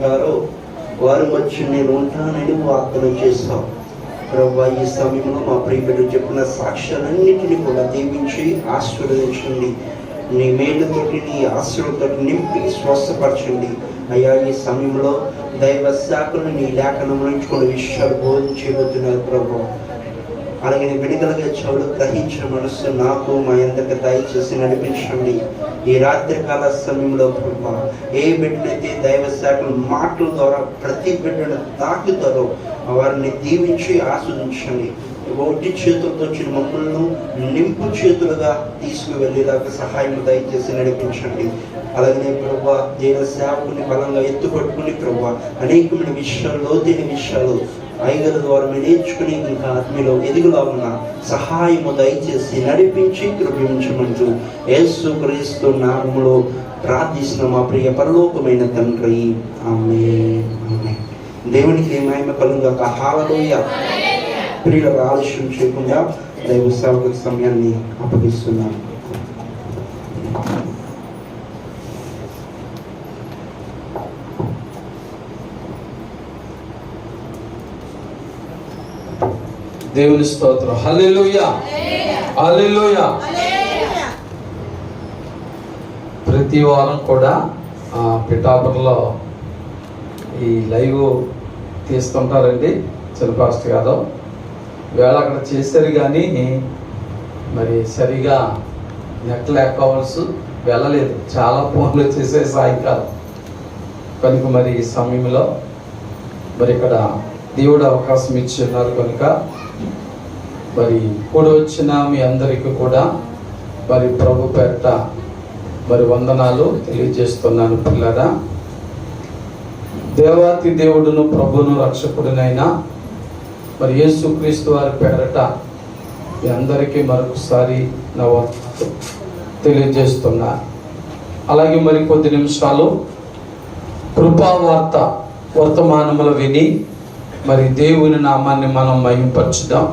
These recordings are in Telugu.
గారు వారు వచ్చి నేను ఉంటానని వాగ్దానం చేస్తాం. ప్రభువా, ఈ సమయంలో మా ప్రియబిడ్డలు చెప్పిన సాక్ష్యాలన్నిటినీ కూడా దీవించి ఆశీర్వదించండి. నీ మేలుతోటి నీ ఆశీర్వాదంతో నింపి స్వస్థపరచండి. అయ్యా, ఈ సమయంలో దైవ శాఖలు నీ లేఖనంలో నుంచి కొన్ని విషయాలు బోధించబోతున్నారు ప్రభువా. అలాగే విడుదలగా చెవులు గ్రహించిన మనస్సు నాకు మా అందరికి దయచేసి నడిపించండి. ఈ రాత్రి కాల సమయంలో ప్రభువా, ఏ బిడ్డలైతే దైవ శాఖల మాటల ద్వారా ప్రతి బిడ్డను తాకుతారో వారిని దీవించి ఆస్వాదించండి. ఒంటి చేతులతో వచ్చిన మమ్మల్ని నింపు చేతులుగా తీసుకువెళ్ళేలాగా సహాయం దయచేసి నడిపించండి. అలాగే ప్రభువా, దేవ సేవకుని బలంగా ఎత్తుపట్టుకుని ప్రభువా అనేకమైన విషయాలు, లోతైన విషయాలు ఐగల ద్వారా నేర్చుకుని ఇంకా ఆత్మీయలో ఎదుగులా ఉన్న సహాయము దయచేసి నడిపించి కృపించమంటూ యేసు క్రీస్తు నామములో ప్రార్థిస్తున్న మా ప్రియ పరలోకమైన తండ్రి, ఆమేన్. ఆమేన్. దేవునికి మహిమ కలుగుగాక. హల్లెలూయా. ప్రియుల ఆలస్యం చేయకుండా దైవ సేవకుల సమయాన్ని అప్పగిస్తున్నాను. దేవుని స్తోత్రం. హల్లెలూయా, హల్లెలూయా. ప్రతి వారం కూడా పిఠాపురంలో ఈ లైవ్ తీస్తుంటారండి చిన్న పాస్టర్ గారు. వేళ అక్కడ చేశారు కానీ మరి సరిగా నెట్ లేకపోవచ్చు, వెళ్ళలేదు. చాలా ఫోన్లు చేసే సాయంకాలం కనుక మరి ఈ సమయంలో మరి ఇక్కడ దేవుడు అవకాశం ఇచ్చిన్నారు కనుక మరి కూడి వచ్చిన మీ అందరికీ కూడా మరి ప్రభు పేరిట మరి వందనాలు తెలియజేస్తున్నాను. పిల్లరా, దేవాతి దేవుడును ప్రభును రక్షకుడినైనా మరి యేసుక్రీస్తు వారి పేరట మీ అందరికీ మరొకసారి నా వందనాలు తెలియజేస్తున్నా. అలాగే మరి కొద్ది నిమిషాలు కృపావార్త వర్తమానములు విని మరి దేవుని నామాన్ని మనం మహింపరచుదాం.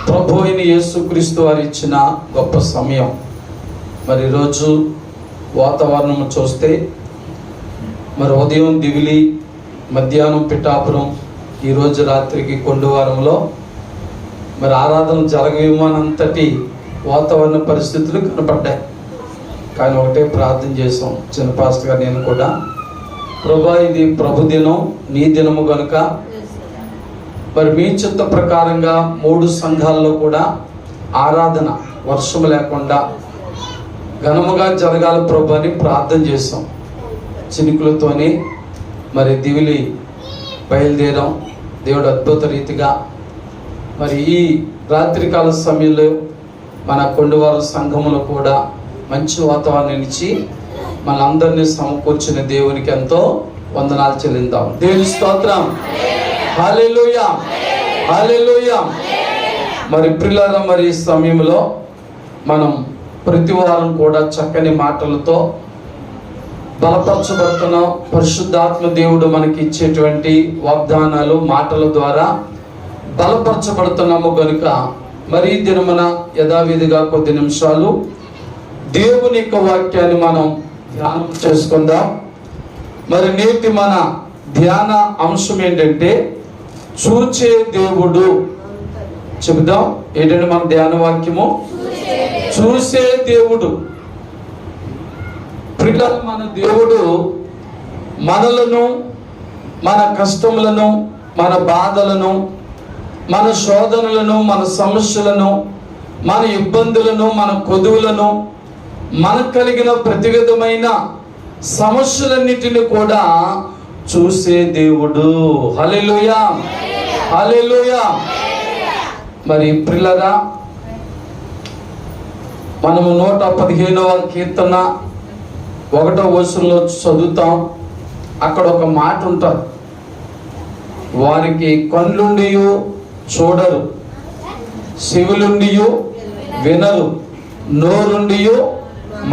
ప్రభు అయిన యేసుక్రీస్తు వారు ఇచ్చిన గొప్ప సమయం. మరి ఈరోజు వాతావరణం చూస్తే మరి ఉదయం దివిలి, మధ్యాహ్నం పిఠాపురం, ఈరోజు రాత్రికి కొండవారంలో మరి ఆరాధన జరగవేమోనంతటి వాతావరణ పరిస్థితులు కనపడ్డాయి. కానీ ఒకటే ప్రార్థన చేసాం చిన్న పాస్టర్ గారు నేను కూడా, ప్రభా ఇది ప్రభు దినం, నీ దినము కనుక మరి మీ చిత్త ప్రకారంగా 3 సంఘాల్లో కూడా ఆరాధన వర్షం లేకుండా ఘనముగా జరగాలి ప్రభు అని ప్రార్థన చేసాం. చినుకులతోని మరి దివిలి బయలుదేరాం. దేవుడు అద్భుత రీతిగా మరి ఈ రాత్రికాల సమయంలో మన కొండవారు సంఘములో కూడా మంచి వాతావరణం ఇచ్చి మనందరినీ సమకూర్చిన దేవునికి ఎంతో వందనాలు చెల్లిద్దాం. దేవుని స్తోత్రం. హల్లెలూయా, హల్లెలూయా. మరి ప్రియులారా, మరి ఈ సమయంలో మనం ప్రతి వారం కూడా చక్కని మాటలతో బలపరచబడుతున్నాం. పరిశుద్ధాత్మ దేవుడు మనకి ఇచ్చేటువంటి వాగ్దానాలు మాటల ద్వారా బలపరచబడుతున్నాము కనుక మరి ఈ దినమున యథావిధిగా కొద్ది నిమిషాలు దేవుని యొక్క వాక్యాన్ని మనం ధ్యానం చేసుకుందాం. మరి నేటి మన ధ్యాన అంశం ఏంటంటే చూచే దేవుడు. చెబుదాం, ఏంటంటే మన ధ్యాన వాక్యము చూసే దేవుడు. ప్రియులారా, మన దేవుడు మనలను, మన కష్టములను, మన బాధలను, మన శోధనలను, మన సమస్యలను, మన ఇబ్బందులను, మన కొదువులను, మనకు కలిగిన ప్రతి విధమైన సమస్యలన్నిటిని కూడా చూసే దేవుడు. హల్లెలూయా, హల్లెలూయా. మరి ప్రియులారా, మనము 115వ కీర్తన 1వ వచనంలో చదువుతాం. అక్కడ ఒక మాట ఉంటుంది, వారికి కళ్ళుండియు చూడరు, చెవులుండియు వినరు, నోరుండియు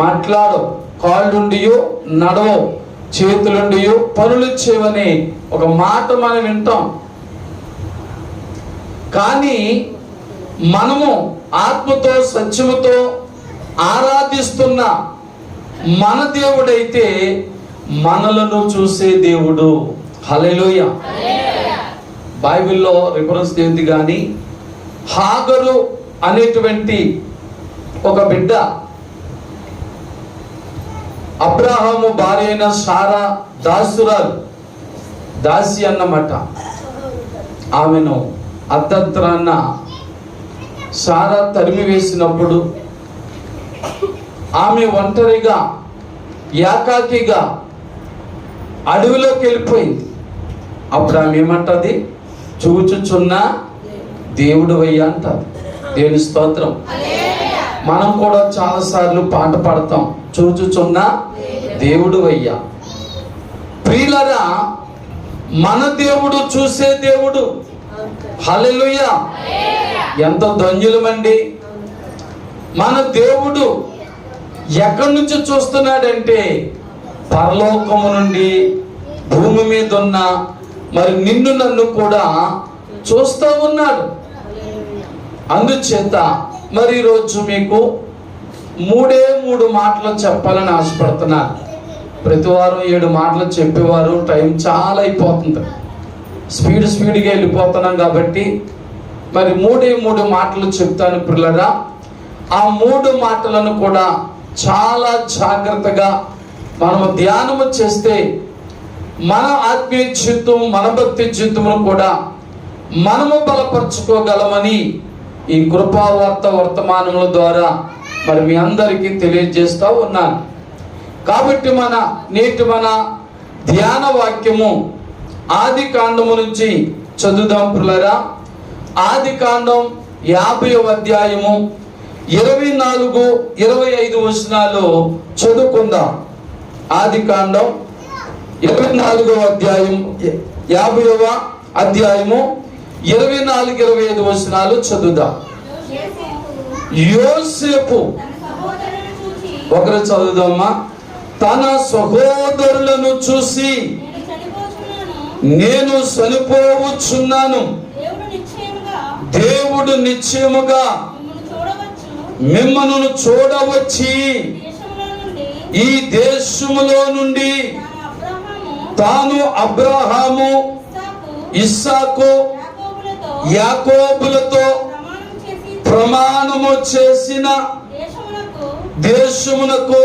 మాట్లాడు, కాళ్ళుండియు నడవు, చేతులుండియు పనులు చేయవని ఒక మాట మనం వింటాం. కానీ మనము ఆత్మతో సత్యముతో ఆరాధిస్తున్న మన దేవుడైతే మనలను చూసే దేవుడు. హల్లెలూయా. బైబిల్లో రిఫరెన్స్ ఏంది కానీ, హాగరు అనేటువంటి ఒక బిడ్డ అబ్రహాము భార్య అయిన సారా దాసి అన్నమాట. ఆమెను అర్ధంతరాన్న సారా తరిమి వేసినప్పుడు ఆమె ఒంటరిగా ఏకాకిగా అడవిలోకి వెళ్ళిపోయింది. అప్పుడు ఆమె ఏమంటది? చూచుచున్న దేవుడు అయ్యా అంటారు. దేవుని స్తోత్రం. మనం కూడా చాలాసార్లు పాట పాడతాం, చూచుచున్న దేవుడు అయ్యా. ప్రియులరా, మన దేవుడు చూసే దేవుడు. హల్లెలూయా. ఎంత ధన్యులమండి. మన దేవుడు ఎక్కడి నుంచి చూస్తున్నాడంటే పరలోకము నుండి భూమి మీద ఉన్న మరి నిన్ను నన్ను కూడా చూస్తూ ఉన్నాడు. అందుచేత మరి ఈరోజు మీకు 3 మాటలు చెప్పాలని ఆశపడుతున్నాను. ప్రతి వారం 7 మాటలు చెప్పేవారు టైం చాలా అయిపోతుంది, స్పీడ్గా వెళ్ళిపోతున్నాం కాబట్టి మరి 3 మాటలు చెప్తాను పిల్లరా. ఆ 3 మాటలను కూడా చాలా జాగ్రత్తగా మనము ధ్యానము చేస్తే మన ఆత్మీయ జీవితం, మన భక్తి జీవితమును కూడా మనము బలపరచుకోగలమని ఈ కృపావార్త వర్తమానముల ద్వారా మరి మీ అందరికీ తెలియజేస్తూ ఉన్నాను. కాబట్టి నేటి మన ధ్యాన వాక్యము ఆది కాండము నుంచి చదువుదాం పిల్లరా. ఆది కాండం 50వ అధ్యాయము 24, 25 వచనాలు చదువుకుందాం. ఆది కాండం 24వ అధ్యాయం 50వ అధ్యాయము 24, 25 వచనాలు చదువుదాం. యోసేపు ఒకరు చదువుదామా. తన సహోదరులను చూసి నేను చనిపోవచ్చున్నాను, దేవుడు నిశ్చయముగా మిమ్మల్ని చూడవచ్చి ఈ దేశములో నుండి తాను అబ్రహాము, ఇస్సాకు, యాకోబులతో ప్రమాణము చేసిన దేశమునకు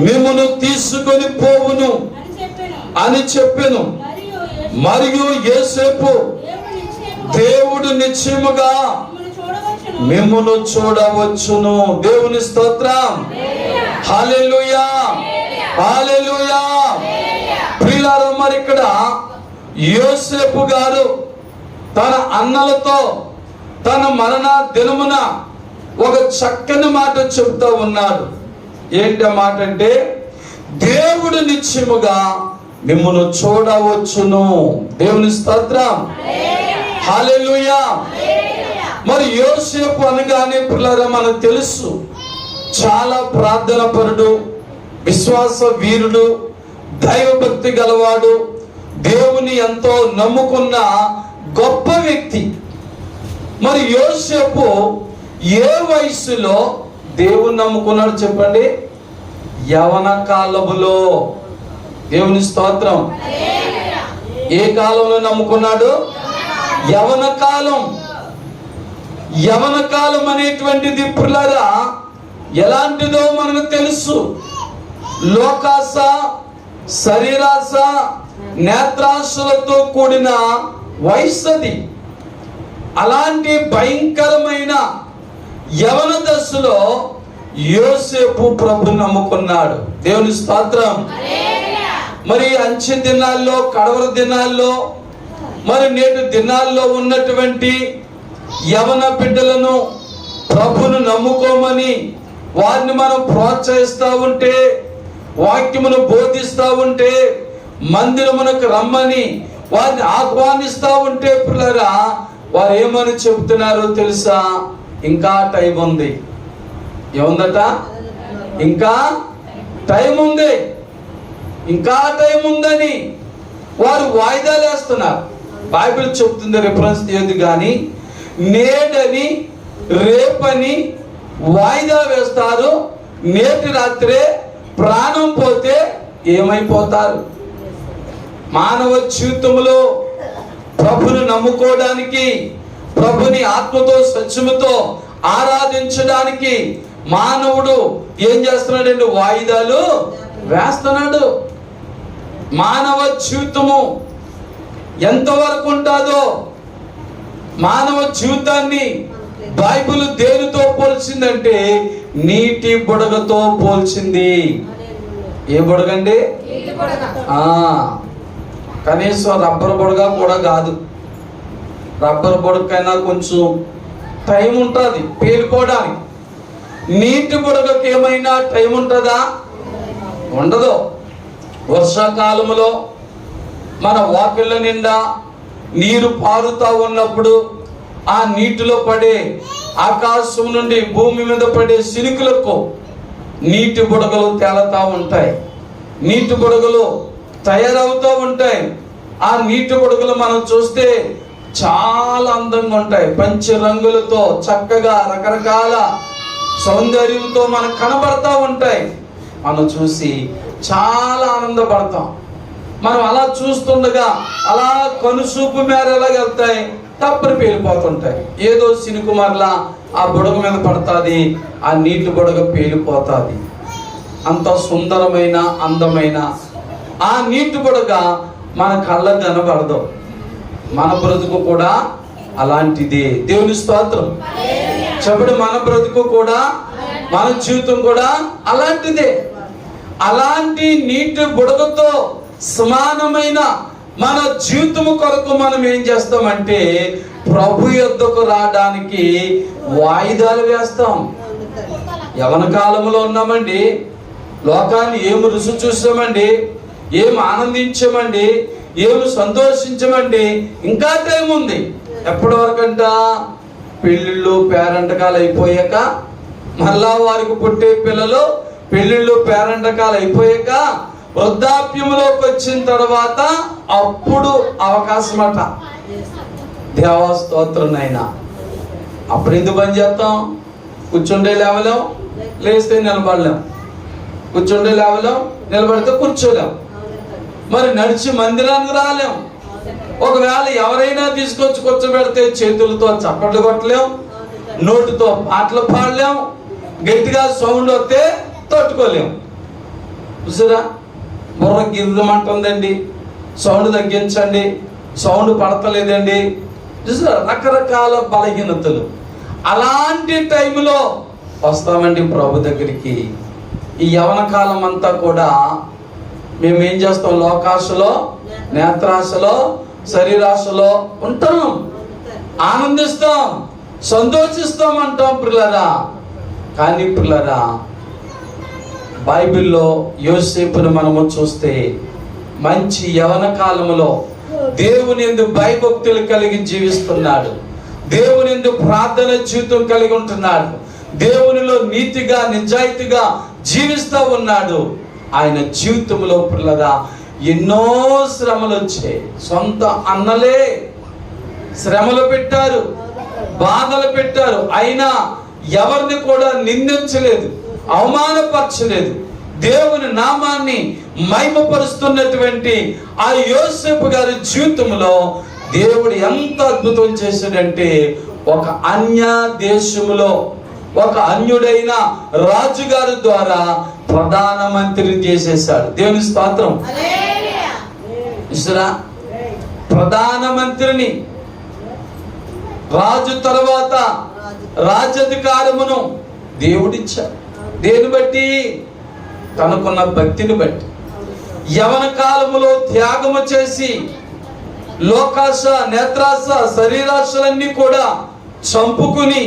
మిమ్మును తీసుకొని పోవును అని చెప్పెను. మరియు యోసేపు దేవుడు నిశ్చయముగా మిమ్మును చూడవచ్చును. దేవుని స్తోత్రం. హల్లెలూయా, హల్లెలూయా. ప్రియులారా, మరి ఇక్కడ యోసేపు గారు తన అన్నలతో తన మరణ దినమున ఒక చక్కని మాట చెప్తూ ఉన్నాడు. ఏంటి ఆ మాట అంటే, దేవుడు నిశ్చయముగా మిమ్మును చూడవచ్చును. దేవుని స్తోత్రం. హల్లెలూయా. మరి యోసేపు అనగానే పిల్లరా మనకు తెలుసు, చాలా ప్రార్థన పరుడు, విశ్వాస వీరుడు, దైవభక్తి గలవాడు, దేవుని ఎంతో నమ్ముకున్న గొప్ప వ్యక్తి. మరి యోసేపు ఏ వయసులో దేవుని నమ్ముకున్నాడు చెప్పండి? యవన కాలములో. దేవుని స్తోత్రం. ఏ కాలంలో నమ్ముకున్నాడు? యవన కాలం. యవన కాలం అనేటువంటిది పిల్లరా ఎలాంటిదో మనకు తెలుసు. లోకాస, శరీరాస, నేత్రాశలతో కూడిన వయస్సు అది. అలాంటి భయంకరమైన యవన దశలో యోసేపు ప్రభు నమ్ముకున్నాడు. దేవుని స్తోత్రం. మరి అంచె దినాల్లో, కడవర దినాల్లో, మరి నేటి దినాల్లో ఉన్నటువంటి యవన బిడ్డలను ప్రభును నమ్ముకోమని వారిని మనం ప్రోత్సహిస్తూ ఉంటే, వాక్యమును బోధిస్తూ ఉంటే, మందిరమునకు రమ్మని వారిని ఆహ్వానిస్తూ ఉంటే పిల్లరా వారు ఏమని చెప్తున్నారో తెలుసా? ఇంకా టైం ఉంది. ఏముందట? ఇంకా టైం ఉంది, ఇంకా టైం ఉందని వారు వాయిదాలు వేస్తున్నారు. బైబిల్ చెప్తుంది, రిఫరెన్స్ ఏది కానీ, నేడని రేపని వాయిదా వేస్తారు. నేటి రాత్రే ప్రాణం పోతే ఏమైపోతారు? మానవ జీవితంలో ప్రభుని నమ్ముకోవడానికి, ప్రభుని ఆత్మతో సత్యముతో ఆరాధించడానికి మానవుడు ఏం చేస్తున్నాడండి? వాయిదాలు వేస్తున్నాడు. మానవ జీవితము ఎంతవరకు ఉంటుందో, మానవ జీవితాన్ని బైబిల్ దేనితో పోల్చిందంటే నీటి బుడగతో పోల్చింది. ఏ బుడగండి? కనీసం రబ్బర్ బుడగ కూడా కాదు. రబ్బర్ బుడగకైనా కొంచెం టైం ఉంటుంది పేలిపోవడానికి. నీటి బుడగకి ఏమైనా టైం ఉంటుందా? ఉండదు. వర్షాకాలంలో మన వాకిళ్ళ నిండా నీరు పారుతూ ఉన్నప్పుడు ఆ నీటిలో పడే, ఆకాశం నుండి భూమి మీద పడే సినుకులకు నీటి బుడగలు తేలుతూ ఉంటాయి, నీటి బుడగలు తయారవుతూ ఉంటాయి. ఆ నీటి బుడగలు మనం చూస్తే చాలా అందంగా ఉంటాయి. పంచ రంగులతో చక్కగా రకరకాల సౌందర్యంతో మనకు కనబడతా ఉంటాయి. మనం చూసి చాలా ఆనందపడతాం. మనం అలా చూస్తుండగా అలా కనుసూపు మేర ఎలాగెళ్తాయి, తప్పని పేలిపోతుంటాయి. ఏదో సినుకు మరలా ఆ బుడగ మీద పడుతుంది, ఆ నీటి బుడగ పేలిపోతుంది. అంత సుందరమైన అందమైన ఆ నీటి బుడగ మన కళ్ళకు కనబడదు. మన బ్రతుకు కూడా అలాంటిదే. దేవుని స్తోత్రం చెప్పండి. మన బ్రతుకు కూడా, మన జీవితం కూడా అలాంటిదే. అలాంటి నీటి బుడగతో సమానమైన మన జీవితము కొరకు మనం ఏం చేస్తామంటే ప్రభు యొద్దకు రావడానికి వాయిదాలు వేస్తాం. యవన కాలంలో ఉన్నామండి, లోకాన్ని ఏమి రుచి చూసామండి, ఏమి ఆనందించామండి, ఏమి సంతోషించమండి. ఇంకా టైం ఉంది. ఎప్పటి వరకంట? పెళ్ళిళ్ళు పేరంటకాలు అయిపోయాక, మళ్ళా వారికి పుట్టే పిల్లలు పెళ్ళిళ్ళు పేరంటకాలు అయిపోయాక వృద్ధాప్యంలోకి వచ్చిన తర్వాత అప్పుడు అవకాశం అట. దేవా స్తోత్రం నాయనా. అప్పుడు ఎందుకు పని చేస్తాం? కూర్చుండే లేవలేం, లేస్తే నిలబడలేం. కూర్చుండే లేవలేం, నిలబడితే కూర్చోలేం. మరి నడిచి మందిరానికి రాలేం. ఒకవేళ ఎవరైనా తీసుకొచ్చి కూర్చోబెడితే చేతులతో చప్పట్లు కొట్టలేం, నోటితో పాటలు పాడలేం, గట్టిగా సౌండ్ వస్తే తట్టుకోలేం. చూసారా? బుర్ర గిర్రమంటుందండి, సౌండ్ తగ్గించండి, సౌండ్ పడతలేదండి. చూసారా? రకరకాల బలహీనతలు. అలాంటి టైంలో వస్తామండి ప్రభు దగ్గరికి. ఈ యవన కాలం అంతా కూడా మేము ఏం చేస్తాం? లోకాశలో, నేత్రాశలో, శరీరాశలో ఉంటాం, ఆనందిస్తాం, సంతోషిస్తాం అంటాం ప్రియులారా. కానీ ప్రియులారా, బైబిల్లో యోసేపును మనము చూస్తే మంచి యవన కాలంలో దేవుని యందు భయభక్తులు కలిగి జీవిస్తున్నాడు, దేవుని యందు ప్రార్థన జీవితం కలిగి ఉంటున్నాడు, దేవునిలో నీతిగా నిజాయితీగా జీవిస్తూ ఉన్నాడు. ఆయన జీవితంలో పిల్లగా ఎన్నో శ్రమలు వచ్చాయి. సొంత అన్నలే శ్రమలు పెట్టారు, బాధలు పెట్టారు. అయినా ఎవరిని కూడా నిందించలేదు, అవమానపరచలేదు. దేవుని నామాన్ని మహిమపరుస్తున్నటువంటి ఆ యోసేపు గారి జీవితంలో దేవుడు ఎంత అద్భుతం చేశాడంటే, ఒక అన్య దేశములో ఒక అన్యుడైన రాజుగారి ద్వారా ప్రధానమంత్రిని చేసేసాడు. దేవుని స్తోత్రం. ఇసురా ప్రధానమంత్రిని, రాజు తర్వాత రాజ్యాధికారమును దేవుడిచ్చాడు. దేని బట్టి? తనకున్న భక్తిని బట్టి. యవన కాలములో త్యాగము చేసి లోకాశ, నేత్రాశ, శరీరాశలన్నీ కూడా చంపుకుని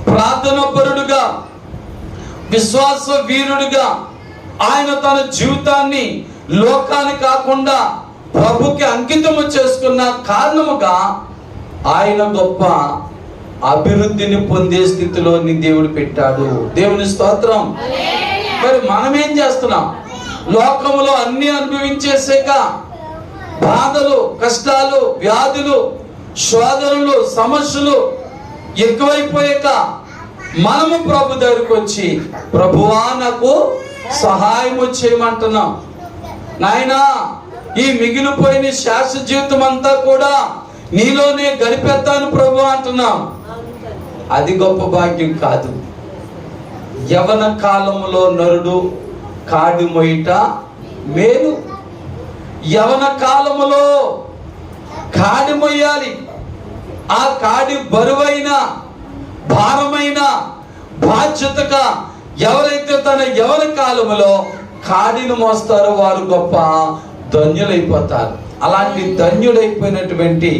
ప్రార్థనాపరుడుగా, విశ్వాస వీరుడుగా ఆయన తన జీవితాన్ని లోకాన్ని కాకుండా ప్రభుకి అంకితము చేసుకున్న కారణముగా ఆయన గొప్ప అభివృద్ధిని పొందే స్థితిలో దేవుడు పెట్టాడు. దేవుని స్తోత్రం. మరి మనం ఏం చేస్తున్నాం? లోకములో అన్ని అనుభవించేసాక బాధలు, కష్టాలు, వ్యాధులు, శోధనలు, సమస్యలు ఎక్కువైపోయాక మనము ప్రభు దగ్గరికి వచ్చి ప్రభువా నాకు సహాయం చేయమంటున్నాం. నాయనా ఈ మిగిలిపోయిన శాశ్వత జీవితం అంతా కూడా నీలోనే గడిపేస్తాను ప్రభు అంటున్నాం. అది గొప్ప భాగ్యం కాదు. యవన కాలములో నరుడు కాడి మొయ్యట మేలు. యవన కాలములో కాడి మొయ్యాలి. ఆ కాడి బరువైన భారమైన బాధ్యతగా ఎవరైతే తన యవన కాలములో కాడిని మోస్తారో వారు గొప్ప ధన్యులైపోతారు. అలాంటి ధన్యుడైపోయినటువంటి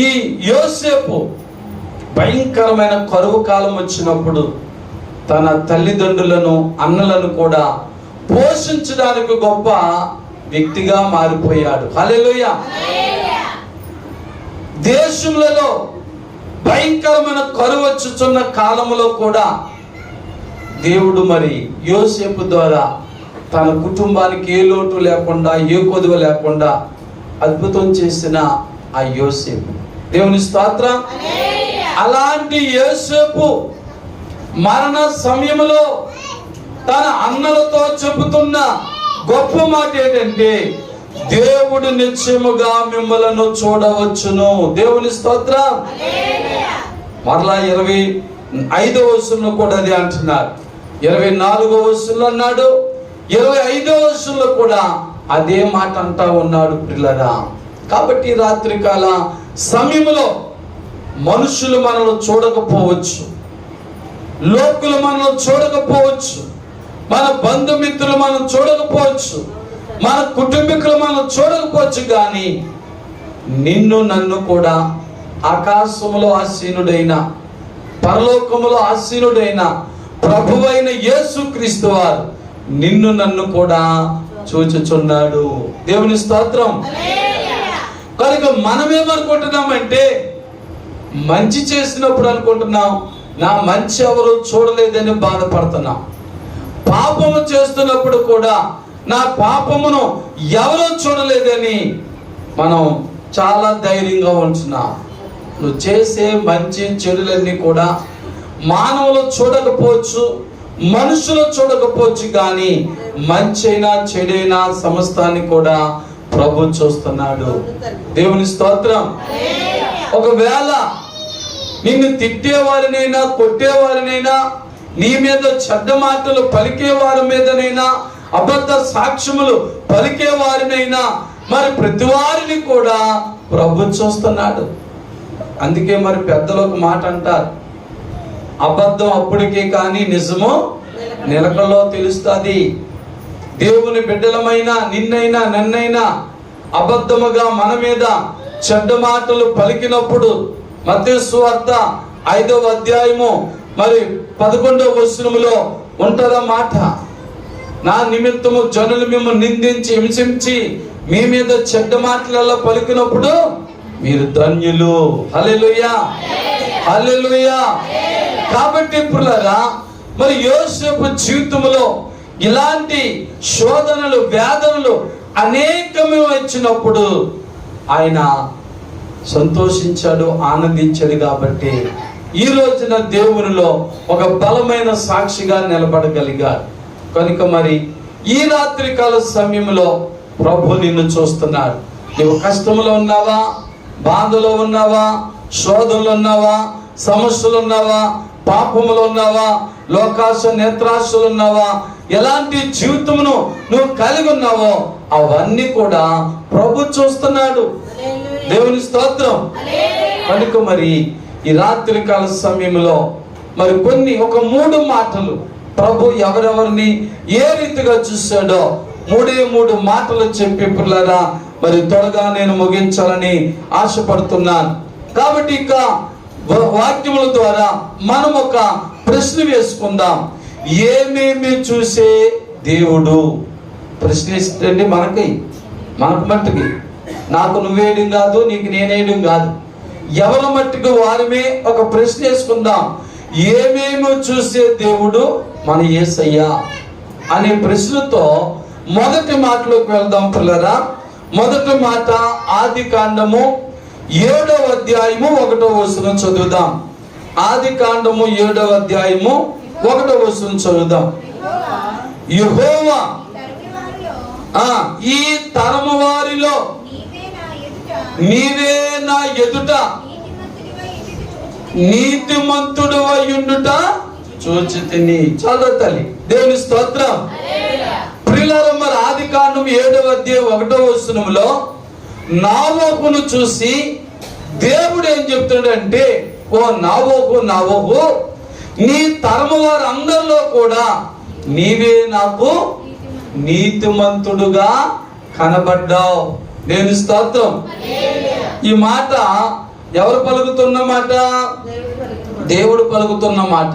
ఈ యోసేపు భయంకరమైన కరువు కాలం వచ్చినప్పుడు తన తల్లిదండ్రులను అన్నలను కూడా పోషించడానికి గొప్ప వ్యక్తిగా మారిపోయాడు. హల్లెలూయా. దేశములలో భయంకరమైన కరువు వచ్చుచున్న కాలములో కూడా దేవుడు మరి యోసేపు ద్వారా తన కుటుంబానికి ఏ లోటు లేకుండా ఏ కొదువ లేకుండా అద్భుతం చేసిన ఆ యోసేపు, దేవుని స్తోత్రం. అలాంటి యోసేపు మరణ సమయంలో తన అన్నలతో చెబుతున్న గొప్ప మాట ఏంటంటే, దేవుడు నిశ్చయముగా మిమ్మలను చూడవచ్చును. దేవుని స్తోత్రం. మరలా 25వ వచనంలో కూడా అది అంటున్నారు. 24వ వచనంలో అన్నాడు, 25వ వచనంలో కూడా అదే మాట అంటా ఉన్నాడు పిల్లరా. కాబట్టి రాత్రికాల సమయంలో మనుషులు మనల్ని చూడకపోవచ్చు, లోకులు మనల్ని చూడకపోవచ్చు, మన బంధుమిత్రులు మనం చూడకపోవచ్చు, మన కుటుంబీకులు మనం చూడకపోవచ్చు, కానీ నిన్ను నన్ను కూడా ఆకాశములో ఆసీనుడైన పరలోకములో ఆసీనుడైన ప్రభువైన యేసుక్రీస్తు వారు నిన్ను నన్ను కూడా చూచుచున్నాడు. దేవుని స్తోత్రం. కనుక మనమేమనుకుంటున్నామంటే, మంచి చేసినప్పుడు అనుకుంటున్నాం నా మంచి ఎవరు చూడలేదని బాధపడుతున్నాం. పాపము చేస్తున్నప్పుడు కూడా నా పాపమును ఎవరు చూడలేదని మనం చాలా ధైర్యంగా ఉంటున్నాం. నువ్వు చేసే మంచి చెడులన్నీ కూడా మానవులు చూడకపోవచ్చు, మనుషులు చూడకపోవచ్చు, కానీ మంచైనా చెడైనా సమస్తాన్ని కూడా ప్రభు చూస్తున్నాడు. దేవుని స్తోత్రం. ఒకవేళ నిన్ను తిట్టేవారినైనా కొట్టేవారినైనా, నీ మీద చెడ్డ మాటలు పలికే వారి మీదనైనా, అబద్ధ సాక్ష్యములు పలికే వారినైనా, మరి ప్రతి వారిని కూడా ప్రభు చూస్తున్నాడు. అందుకే మరి పెద్దలు ఒక మాట అంటారు, అబద్ధం అప్పటికే కానీ నిజము నిలకడలో తెలుస్తుంది. దేవుని బిడ్డలమైనా నిన్నైనా నన్నైనా అబద్ధముగా మన మీద చెడ్డ మాటలు పలికినప్పుడు మత్తయి సువార్త 5వ అధ్యాయము మరి 11వ వచనములో ఉంటదా మాట, నా నిమిత్తము జనులు మిమ్మల్ని నిందించి హింసించి మీ మీద చెడ్డ మాటలలో పలికినప్పుడు మీరు ధన్యులు. హల్లెలూయా, హల్లెలూయా. కాబట్టి పుల్లారా, మరి యోసేపు జీవితంలో ఇలాంటి శోధనలు వేదనలు అనేకమే వచ్చినప్పుడు ఆయన సంతోషించాడు, ఆనందించాడు. కాబట్టి ఈ రోజున దేవునిలో ఒక బలమైన సాక్షిగా నిలబడగలిగాడు. కనుక మరి ఈ రాత్రికాల సమయంలో ప్రభు నిన్ను చూస్తున్నాడు. నువ్వు కష్టంలో ఉన్నావా, బాధలో ఉన్నావా, శోధనలో ఉన్నావా, సమస్యలు ఉన్నావా, పాపములో ఉన్నావా, లోకాశ నేత్రాశలు ఉన్నావా, ఎలాంటి జీవితమును నువ్వు కలిగి ఉన్నావో అవన్నీ కూడా ప్రభు చూస్తున్నాడు. దేవుని స్తోత్రం. కనుక మరి ఈ రాత్రికాల సమయంలో మరి ఒక 3 మాటలు ప్రభు ఎవరెవరిని ఏ రీతిగా చూశాడో 3 మాటలు చెప్పి పిల్లరా మరి త్వరగా నేను ముగించాలని ఆశపడుతున్నాను. కాబట్టి ఇక వాక్యముల ద్వారా మనం ఒక ప్రశ్న వేసుకుందాం. ఏమేమి చూసే దేవుడు? ప్రశ్న ఇస్తే మనకు మట్టుకి, నాకు నువ్వేయడం కాదు, నీకు నేనేయడం కాదు, ఎవరి మట్టుకు వారమే ఒక ప్రశ్న వేసుకుందాం. ఏమేమి చూసే దేవుడు మన యేసయ్య అనే ప్రశ్నతో మొదటి మాటలోకి వెళ్దాం పిల్లరా. మొదటి మాట ఆదికాండము 7వ అధ్యాయము 1వ వచనం చదువుదాం. ఆదికాండము 7వ అధ్యాయము 1వ వచనం చదువుదాం. యెహోవా ఈ తరము వారిలో నీవే నా ఎదుట నీతిమంతుడు అయ్యుండుట చూచితిని. చదువు తల్లి, దేవుని స్తోత్రం. ప్రియులారా, మరి ఆదికాండం 7వ అధ్యాయం 1వ వచనంలో నావోకును చూసి దేవుడు ఏం చెప్తున్నాడంటే, ఓ నావోకు, నీ తరము వారు అందరిలో కూడా నీవే నాకు నీతిమంతుడుగా కనబడ్డావు. నేను స్తోత్రం. ఈ మాట ఎవరు పలుకుతున్న మాట? దేవుడు పలుకుతున్న మాట.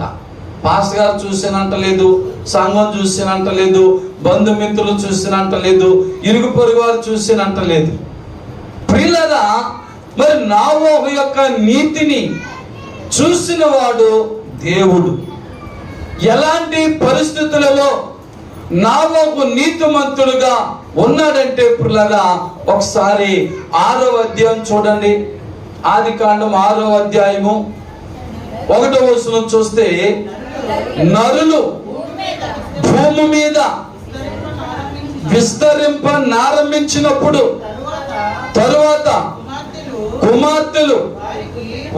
పాస్టర్ గారు చూసినంటలేదు, సంఘం చూసినంటలేదు, బంధుమిత్రులు చూసినంటలేదు, ఇరుగు పొరుగు వారు చూసినంటలేదు. ప్రియులారా, మరి నావోహు యొక్క నీతిని చూసిన వాడు దేవుడు. ఎలాంటి పరిస్థితులలో నావోహు నీతిమంతుడుగా ఉన్నాడంటే ప్రియులారా, ఒకసారి 6వ అధ్యాయం చూడండి. ఆదికాండం 6వ అధ్యాయము 1వ వచనం చూస్తే, నరులు భూమి మీద విస్తరింపనారంభించినప్పుడు తరువాత కుమార్తెలు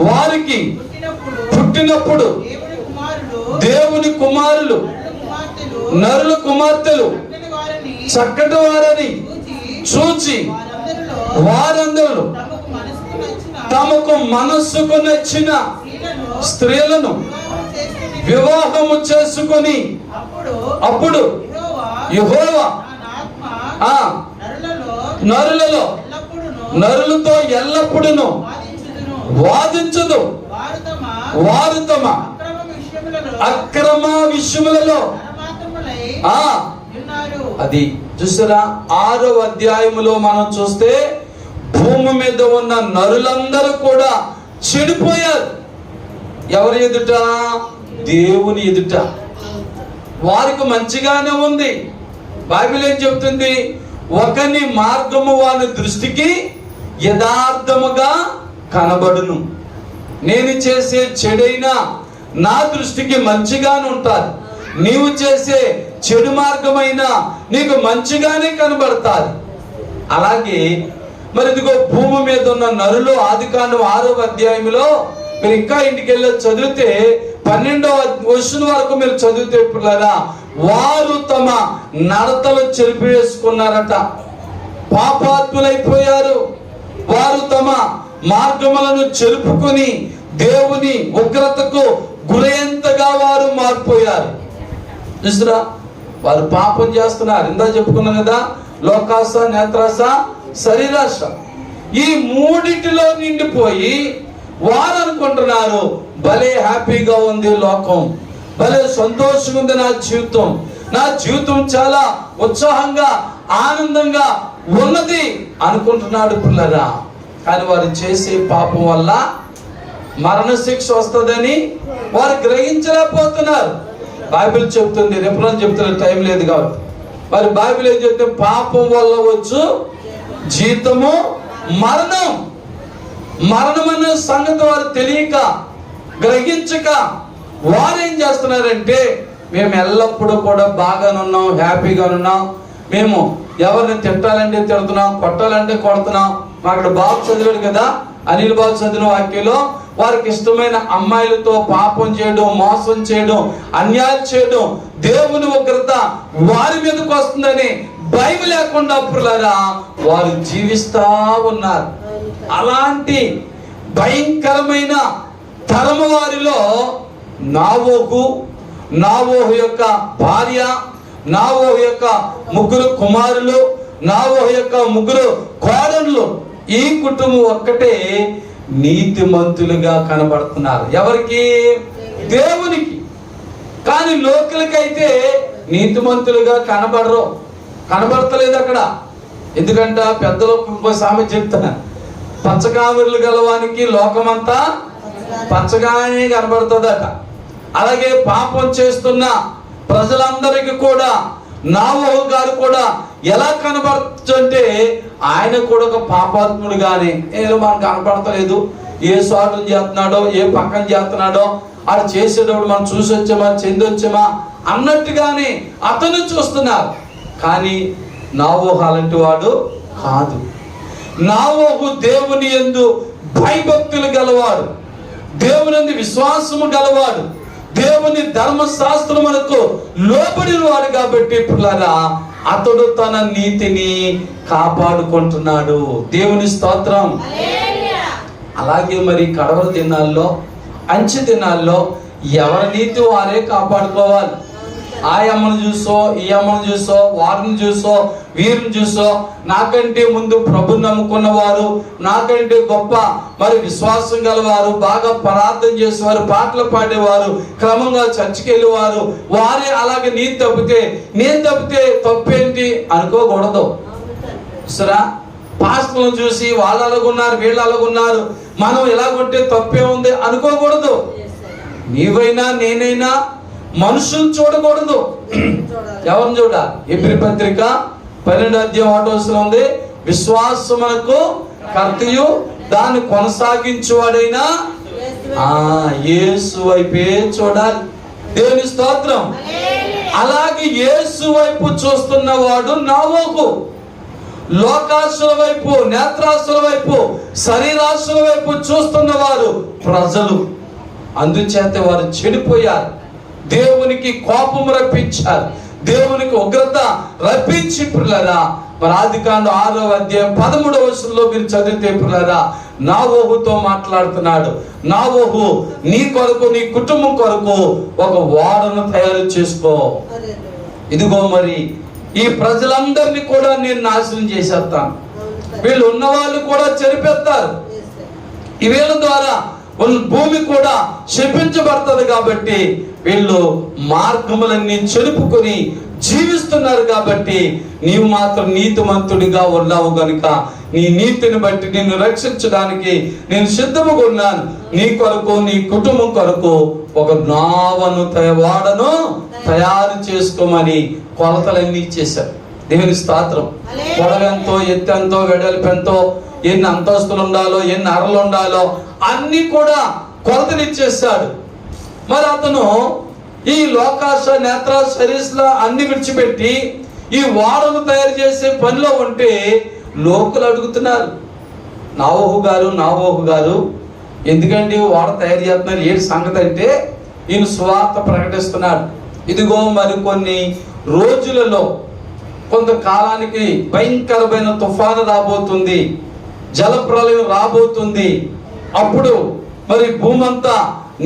వారికి పుట్టినప్పుడు దేవుని కుమారులు నరుల కుమార్తెలు చక్కటి వారని చూచి వారందరూ తమకు మనస్సుకు నచ్చిన స్త్రీలను వివాహము చేసుకొని అప్పుడు యెహోవా నరులతో ఎల్లప్పుడూ వాదించదు. వారు తమ అక్రమ విషయములలో అది చూసారా. 6వ అధ్యాయములో మనం చూస్తే భూమి మీద ఉన్న నరులందరూ కూడా చెడిపోయారు. ఎవరి ఎదుట? దేవుని ఎదుట. వారికి మంచిగానే ఉంది. బైబిల్ ఏం చెప్తుంది? ఒకని మార్గము వాని దృష్టికి యథార్థముగా కనబడును. నేను చేసే చెడైనా నా దృష్టికి మంచిగానే ఉంటాది. నీవు చేసే చెడు మార్గమైనా నీకు మంచిగానే కనబడతాది. అలాగే మరి ఇదిగో భూమి మీద ఉన్న నరులు ఆదికాండం 6వ అధ్యాయంలో మీరు ఇంకా ఇంటికి వెళ్ళి చదివితే 12వ వచనం వరకు మీరు చదివితే పిల్లరా, వారు తమ నడతలు చెరిపివేసుకున్నారట. పాపాత్ములైపోయారు. వారు తమ మార్గములను చెరుపుకొని దేవుని ఉగ్రతకు గురయ్యేంతగా వారు మారిపోయారు. చూసారా, వారు పాపం చేస్తున్నారు. ఇందా చెప్పుకున్నాం కదా, లోకాశ, నేత్రాశ, శరీరాశ. ఈ మూడింటిలో నిండిపోయి వారు అనుకుంటున్నారు, భలే హ్యాపీగా ఉంది లోకం, భలే సంతోషంగా ఉంది నా జీవితం చాలా ఉత్సాహంగా ఆనందంగా ఉన్నది అనుకుంటున్నాడు పిల్లరా. కానీ వారు చేసే పాపం వల్ల మరణ శిక్ష వస్తుందని వారు గ్రహించలేకపోతున్నారు. బైబిల్ చెప్తుంది, రేపు చెప్తున్న టైం లేదు కాబట్టి. మరి బైబిల్ ఏం చెప్తే, పాపం వల్ల వచ్చు జీతము మరణం. మరణం అనే సంగతి వారు తెలియక గ్రహించక వారు ఏం చేస్తున్నారంటే, మేము ఎల్లప్పుడూ కూడా బాగానున్నాం, హ్యాపీగానున్నాం, మేము ఎవరిని తిట్టాలంటే తిడుతున్నాం, కొట్టాలంటే కొడుతున్నాం. అక్కడ బాబు చదివాడు కదా, అనిల్ బాబు చదివిన వాక్యంలో వారికి ఇష్టమైన అమ్మాయిలతో పాపం చేయడం, మోసం చేయడం, అన్యాయం చేయడం, దేవుని ఉగ్రత వారి మీదకి వస్తుందని భయం లేకుండా అప్పులారా వారు జీవిస్తా ఉన్నారు. అలాంటి భయంకరమైన తరము వారిలో నావోహు యొక్క భార్య, నావోహు యొక్క 3 కుమారులు, నావోహు యొక్క 3 కోడళ్ళు, ఈ కుటుంబం ఒక్కటే నీతిమంతులుగా కనబడుతున్నారు. ఎవరికి? దేవునికి. కానీ లోకులకైతే నీతిమంతులుగా కనబడతలేదు అక్కడ. ఎందుకంటే పెద్దలు ఇంకో సామెత చెప్తాను, పచ్చకామెర్లు గలవానికి లోకమంతా పచ్చగానే కనబడుతుందట. అలాగే పాపం చేస్తున్న ప్రజలందరికీ కూడా నావోహు గారు కూడా ఎలా కనబడచ్చు అంటే, ఆయన కూడా ఒక పాపాత్ముడుగానే, ఏదో మనకు కనపడతలేదు, ఏ సాటును చేస్తున్నాడో, ఏ పక్కన చేస్తున్నాడో, ఆడు చేసేటప్పుడు మనం చూసి వచ్చామా, చెంది వచ్చామా అన్నట్టుగానే అతను చూస్తున్నారు. కానీ నోవహు అలాంటి వాడు కాదు. నోవహు దేవుని యందు భయభక్తులు గలవాడు, దేవుని యందు విశ్వాసము గలవాడు, దేవుని ధర్మశాస్త్రమునకు లోబడిన వాడు కాబట్టి పిల్లరా అతడు తన నీతిని కాపాడుకుంటున్నాడు. దేవుని స్తోత్రం. అలాగే మరి కడవరి దినాల్లో, అంచె దినాల్లో ఎవరి నీతి వారే కాపాడుకోవాలి. ఆ అమ్మను చూసో, ఈ అమ్మను చూసో, వారిని చూసో, వీరిని చూసో, నాకంటే ముందు ప్రభుని నమ్ముకున్న వారు, నాకంటే గొప్ప మరి విశ్వాసం గలవారు, బాగా ప్రార్థన చేసేవారు, పాటలు పాడేవారు, క్రమంగా చర్చికి వెళ్ళేవారు, వారే అలాగే నేను తప్పితే తప్పేంటి అనుకోకూడదు. సరా పాస్టర్లను చూసి వాళ్ళు అలాగున్నారు, వీళ్ళు అలాగున్నారు, మనం ఎలాగుంటే తప్పే ఉంది అనుకోకూడదు. నీవైనా నేనైనా మనుషులు చూడకూడదు. ఎవరిని చూడాలి? హెబ్రీ పత్రిక 12 ఉంది, విశ్వాసమునకు కర్తయు దాన్ని కొనసాగించువాడైనా యేసు వైపే చూడాలి. దేవుని స్తోత్రం. అలాగే యేసు వైపు చూస్తున్నవాడు నోవహు. లోకాశుల వైపు, నేత్రాశుల వైపు, శరీరాశుల వైపు చూస్తున్నవారు ప్రజలు. అందుచేత వారు చెడిపోయారు, దేవునికి కోపం రప్పించారు, దేవునికి ఉగ్రత రప్పించి పిల్లరా మరి ఆదికాండం 6:13 మీరు చదివితే పిల్లరా నోవహుతో మాట్లాడుతున్నాడు. నోవహు నీ కొరకు, నీ కుటుంబం కొరకు ఒక ఓడను తయారు చేసుకో. ఇదిగో మరి ఈ ప్రజలందరినీ కూడా నేను నాశనం చేసేస్తాను, వీళ్ళు ఉన్నవాళ్ళు కూడా చెరిపేస్తారు, ఈ వీళ్ళ ద్వారా భూమి కూడా శపించబడుతుంది కాబట్టి వీళ్ళు మార్గములన్నీ చెరుపుకొని జీవిస్తున్నారు కాబట్టి నీవు మాత్రం నీతిమంతుడిగా ఉన్నావు గనుక నీ నీతిని బట్టి నిన్ను రక్షించడానికి నేను సిద్ధముగా ఉన్నాను. నీ కొరకు, నీ కుటుంబం కొరకు ఒక నావను ఓడను తయారు చేసుకోమని కొలతలన్నీ ఇచ్చేశారు. దేవుని స్తోత్రం. పొడవెంతో, ఎత్తెంతో, వెడల్పెంతో, ఎన్ని అంతస్తులు ఉండాలో, ఎన్ని అరలు ఉండాలో అన్ని కూడా కొలతలు ఇచ్చేసాడు. మరి అతను ఈ లోకాశ, నేత్ర, శరీస్ల అన్ని విడిచిపెట్టి ఈ ఓడను తయారు చేసే పనిలో ఉంటే లోకులు అడుగుతున్నారు, నోవహు గారు ఎందుకండి ఓడ తయారు చేస్తున్నారు, ఏంటి సంగతి అంటే ఈయన సువార్త ప్రకటిస్తున్నాడు. ఇదిగో మరి కొన్ని రోజులలో, కొంతకాలానికి భయంకరమైన తుఫాను రాబోతుంది, జలప్రలయం రాబోతుంది, అప్పుడు మరి భూమి అంతా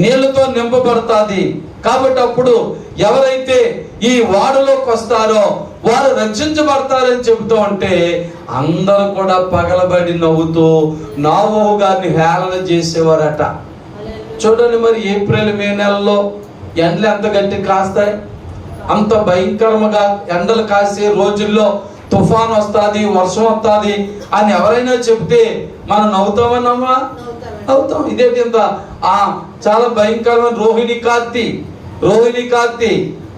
నీళ్లతో నింపబడుతుంది. కాబట్టి అప్పుడు ఎవరైతే ఈ వాడలోకి వస్తారో వారు రక్షించబడతారని చెబుతూ ఉంటే అందరూ కూడా పగలబడి నవ్వుతూ నోవహు గారిని హేళన చేసేవారట. చూడండి మరి ఏప్రిల్, మే నెలలో ఎండలు ఎంత గట్టి కాస్తాయి. అంత భయంకరంగా ఎండలు కాసే రోజుల్లో తుఫాన్ వస్తుంది, వర్షం వస్తుంది అని ఎవరైనా చెప్తే మనం నవ్వుతామన్నమ్మా, నవ్వుతాం. ఇదేంటి ఇంత చాలా భయంకరమైన రోహిణి కార్తీ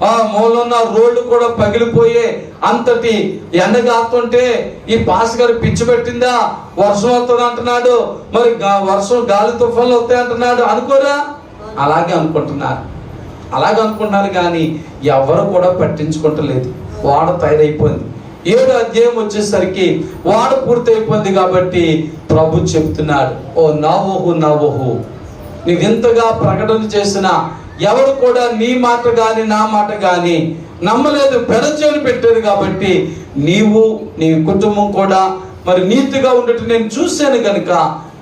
ఆ మూలన్న రోడ్లు కూడా పగిలిపోయే అంతటి ఎండ కాస్తుంటే ఈ పాస్ గారు పిచ్చి పెట్టిందా, వర్షం వస్తుంది అంటున్నాడు, మరి వర్షం గాలి తుఫాన్లు వస్తాయి అంటున్నాడు అనుకోరా? అలాగే అనుకుంటున్నారు కానీ ఎవరు కూడా పట్టించుకుంటలేదు. వాడ తయారైపోయింది. 7వ అధ్యాయం వచ్చేసరికి వాడ పూర్తి అయిపోయింది కాబట్టి ప్రభు చెప్తున్నాడు, ఓ నోవహు నీవు ఎంతగా ప్రకటన చేసినా ఎవరు కూడా నీ మాట గాని నా మాట గాని నమ్మలేదు, పెడచెవిని పెట్టారు. కాబట్టి నీవు, నీ కుటుంబం కూడా మరి నీతిగా ఉండటం నేను చూశాను కనుక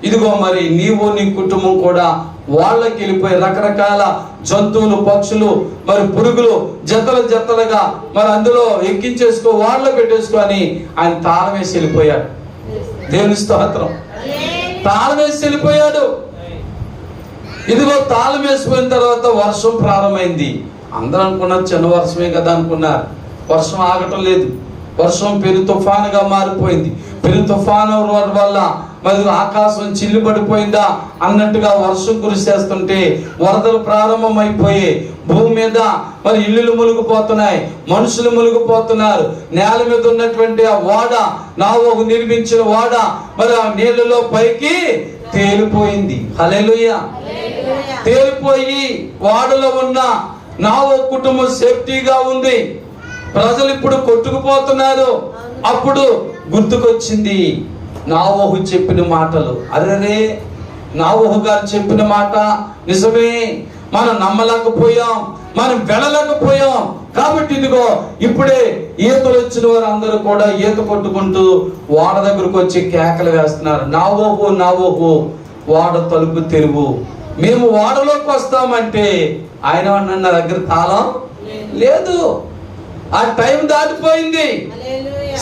ఇదిగో మరి నీవు, నీ కుటుంబం కూడా వాళ్ళకి వెళ్ళిపోయి రకరకాల జంతువులు, పక్షులు, మరి పురుగులు జతలుగా మరి అందులో ఎక్కించేసుకో, వాళ్ళలో పెట్టేసుకో అని ఆయన తాళం వేసి వెళ్ళిపోయాడు. దేవుని స్తోత్రం. తాళం వేసి వెళ్ళిపోయాడు. ఇదిగో తాళం వేసిపోయిన తర్వాత వర్షం ప్రారంభమైంది. అందరూ అనుకున్నారు చిన్న వర్షమే కదా అనుకున్నారు. వర్షం ఆగటం లేదు. వర్షం పెను తుఫానుగా మారిపోయింది. పెను తుఫాను వల్ల మరి ఆకాశం చిల్లు పడిపోయిందా అన్నట్టుగా వర్షం కురిసేస్తుంటే వరదలు ప్రారంభమైపోయి భూమి మీద మరి ఇల్లులు మునిగిపోతున్నాయి, మనుషులు మునిగిపోతున్నారు. నేల మీద ఉన్నటువంటి ఆ ఓడ, నోవహు నిర్మించిన ఓడ మరి ఆ నీళ్ళలో పైకి తేలిపోయింది. హల్లెలూయా. తేలిపోయి ఓడలో ఉన్న నోవహు కుటుంబం సేఫ్టీగా ఉంది. ప్రజలు ఇప్పుడు కొట్టుకుపోతున్నారు. అప్పుడు గుర్తుకొచ్చింది నావోహు చెప్పిన మాటలు. అరెరే, నావోహు గారు చెప్పిన మాట నిజమే, మనం నమ్మలేకపోయాం, మనం వెళ్ళలేకపోయాం. కాబట్టి ఇదిగో ఇప్పుడే ఈతలు వచ్చిన వారు అందరూ కూడా ఈత కొట్టుకుంటూ ఓడ దగ్గరకు వచ్చి కేకలు వేస్తున్నారు, నావోహు నావోహు ఓడ తలుపు తెరువు, మేము ఓడలోకి వస్తామంటే ఆయన నా దగ్గర తాళం లేదు, ఆ టైం దాటిపోయింది,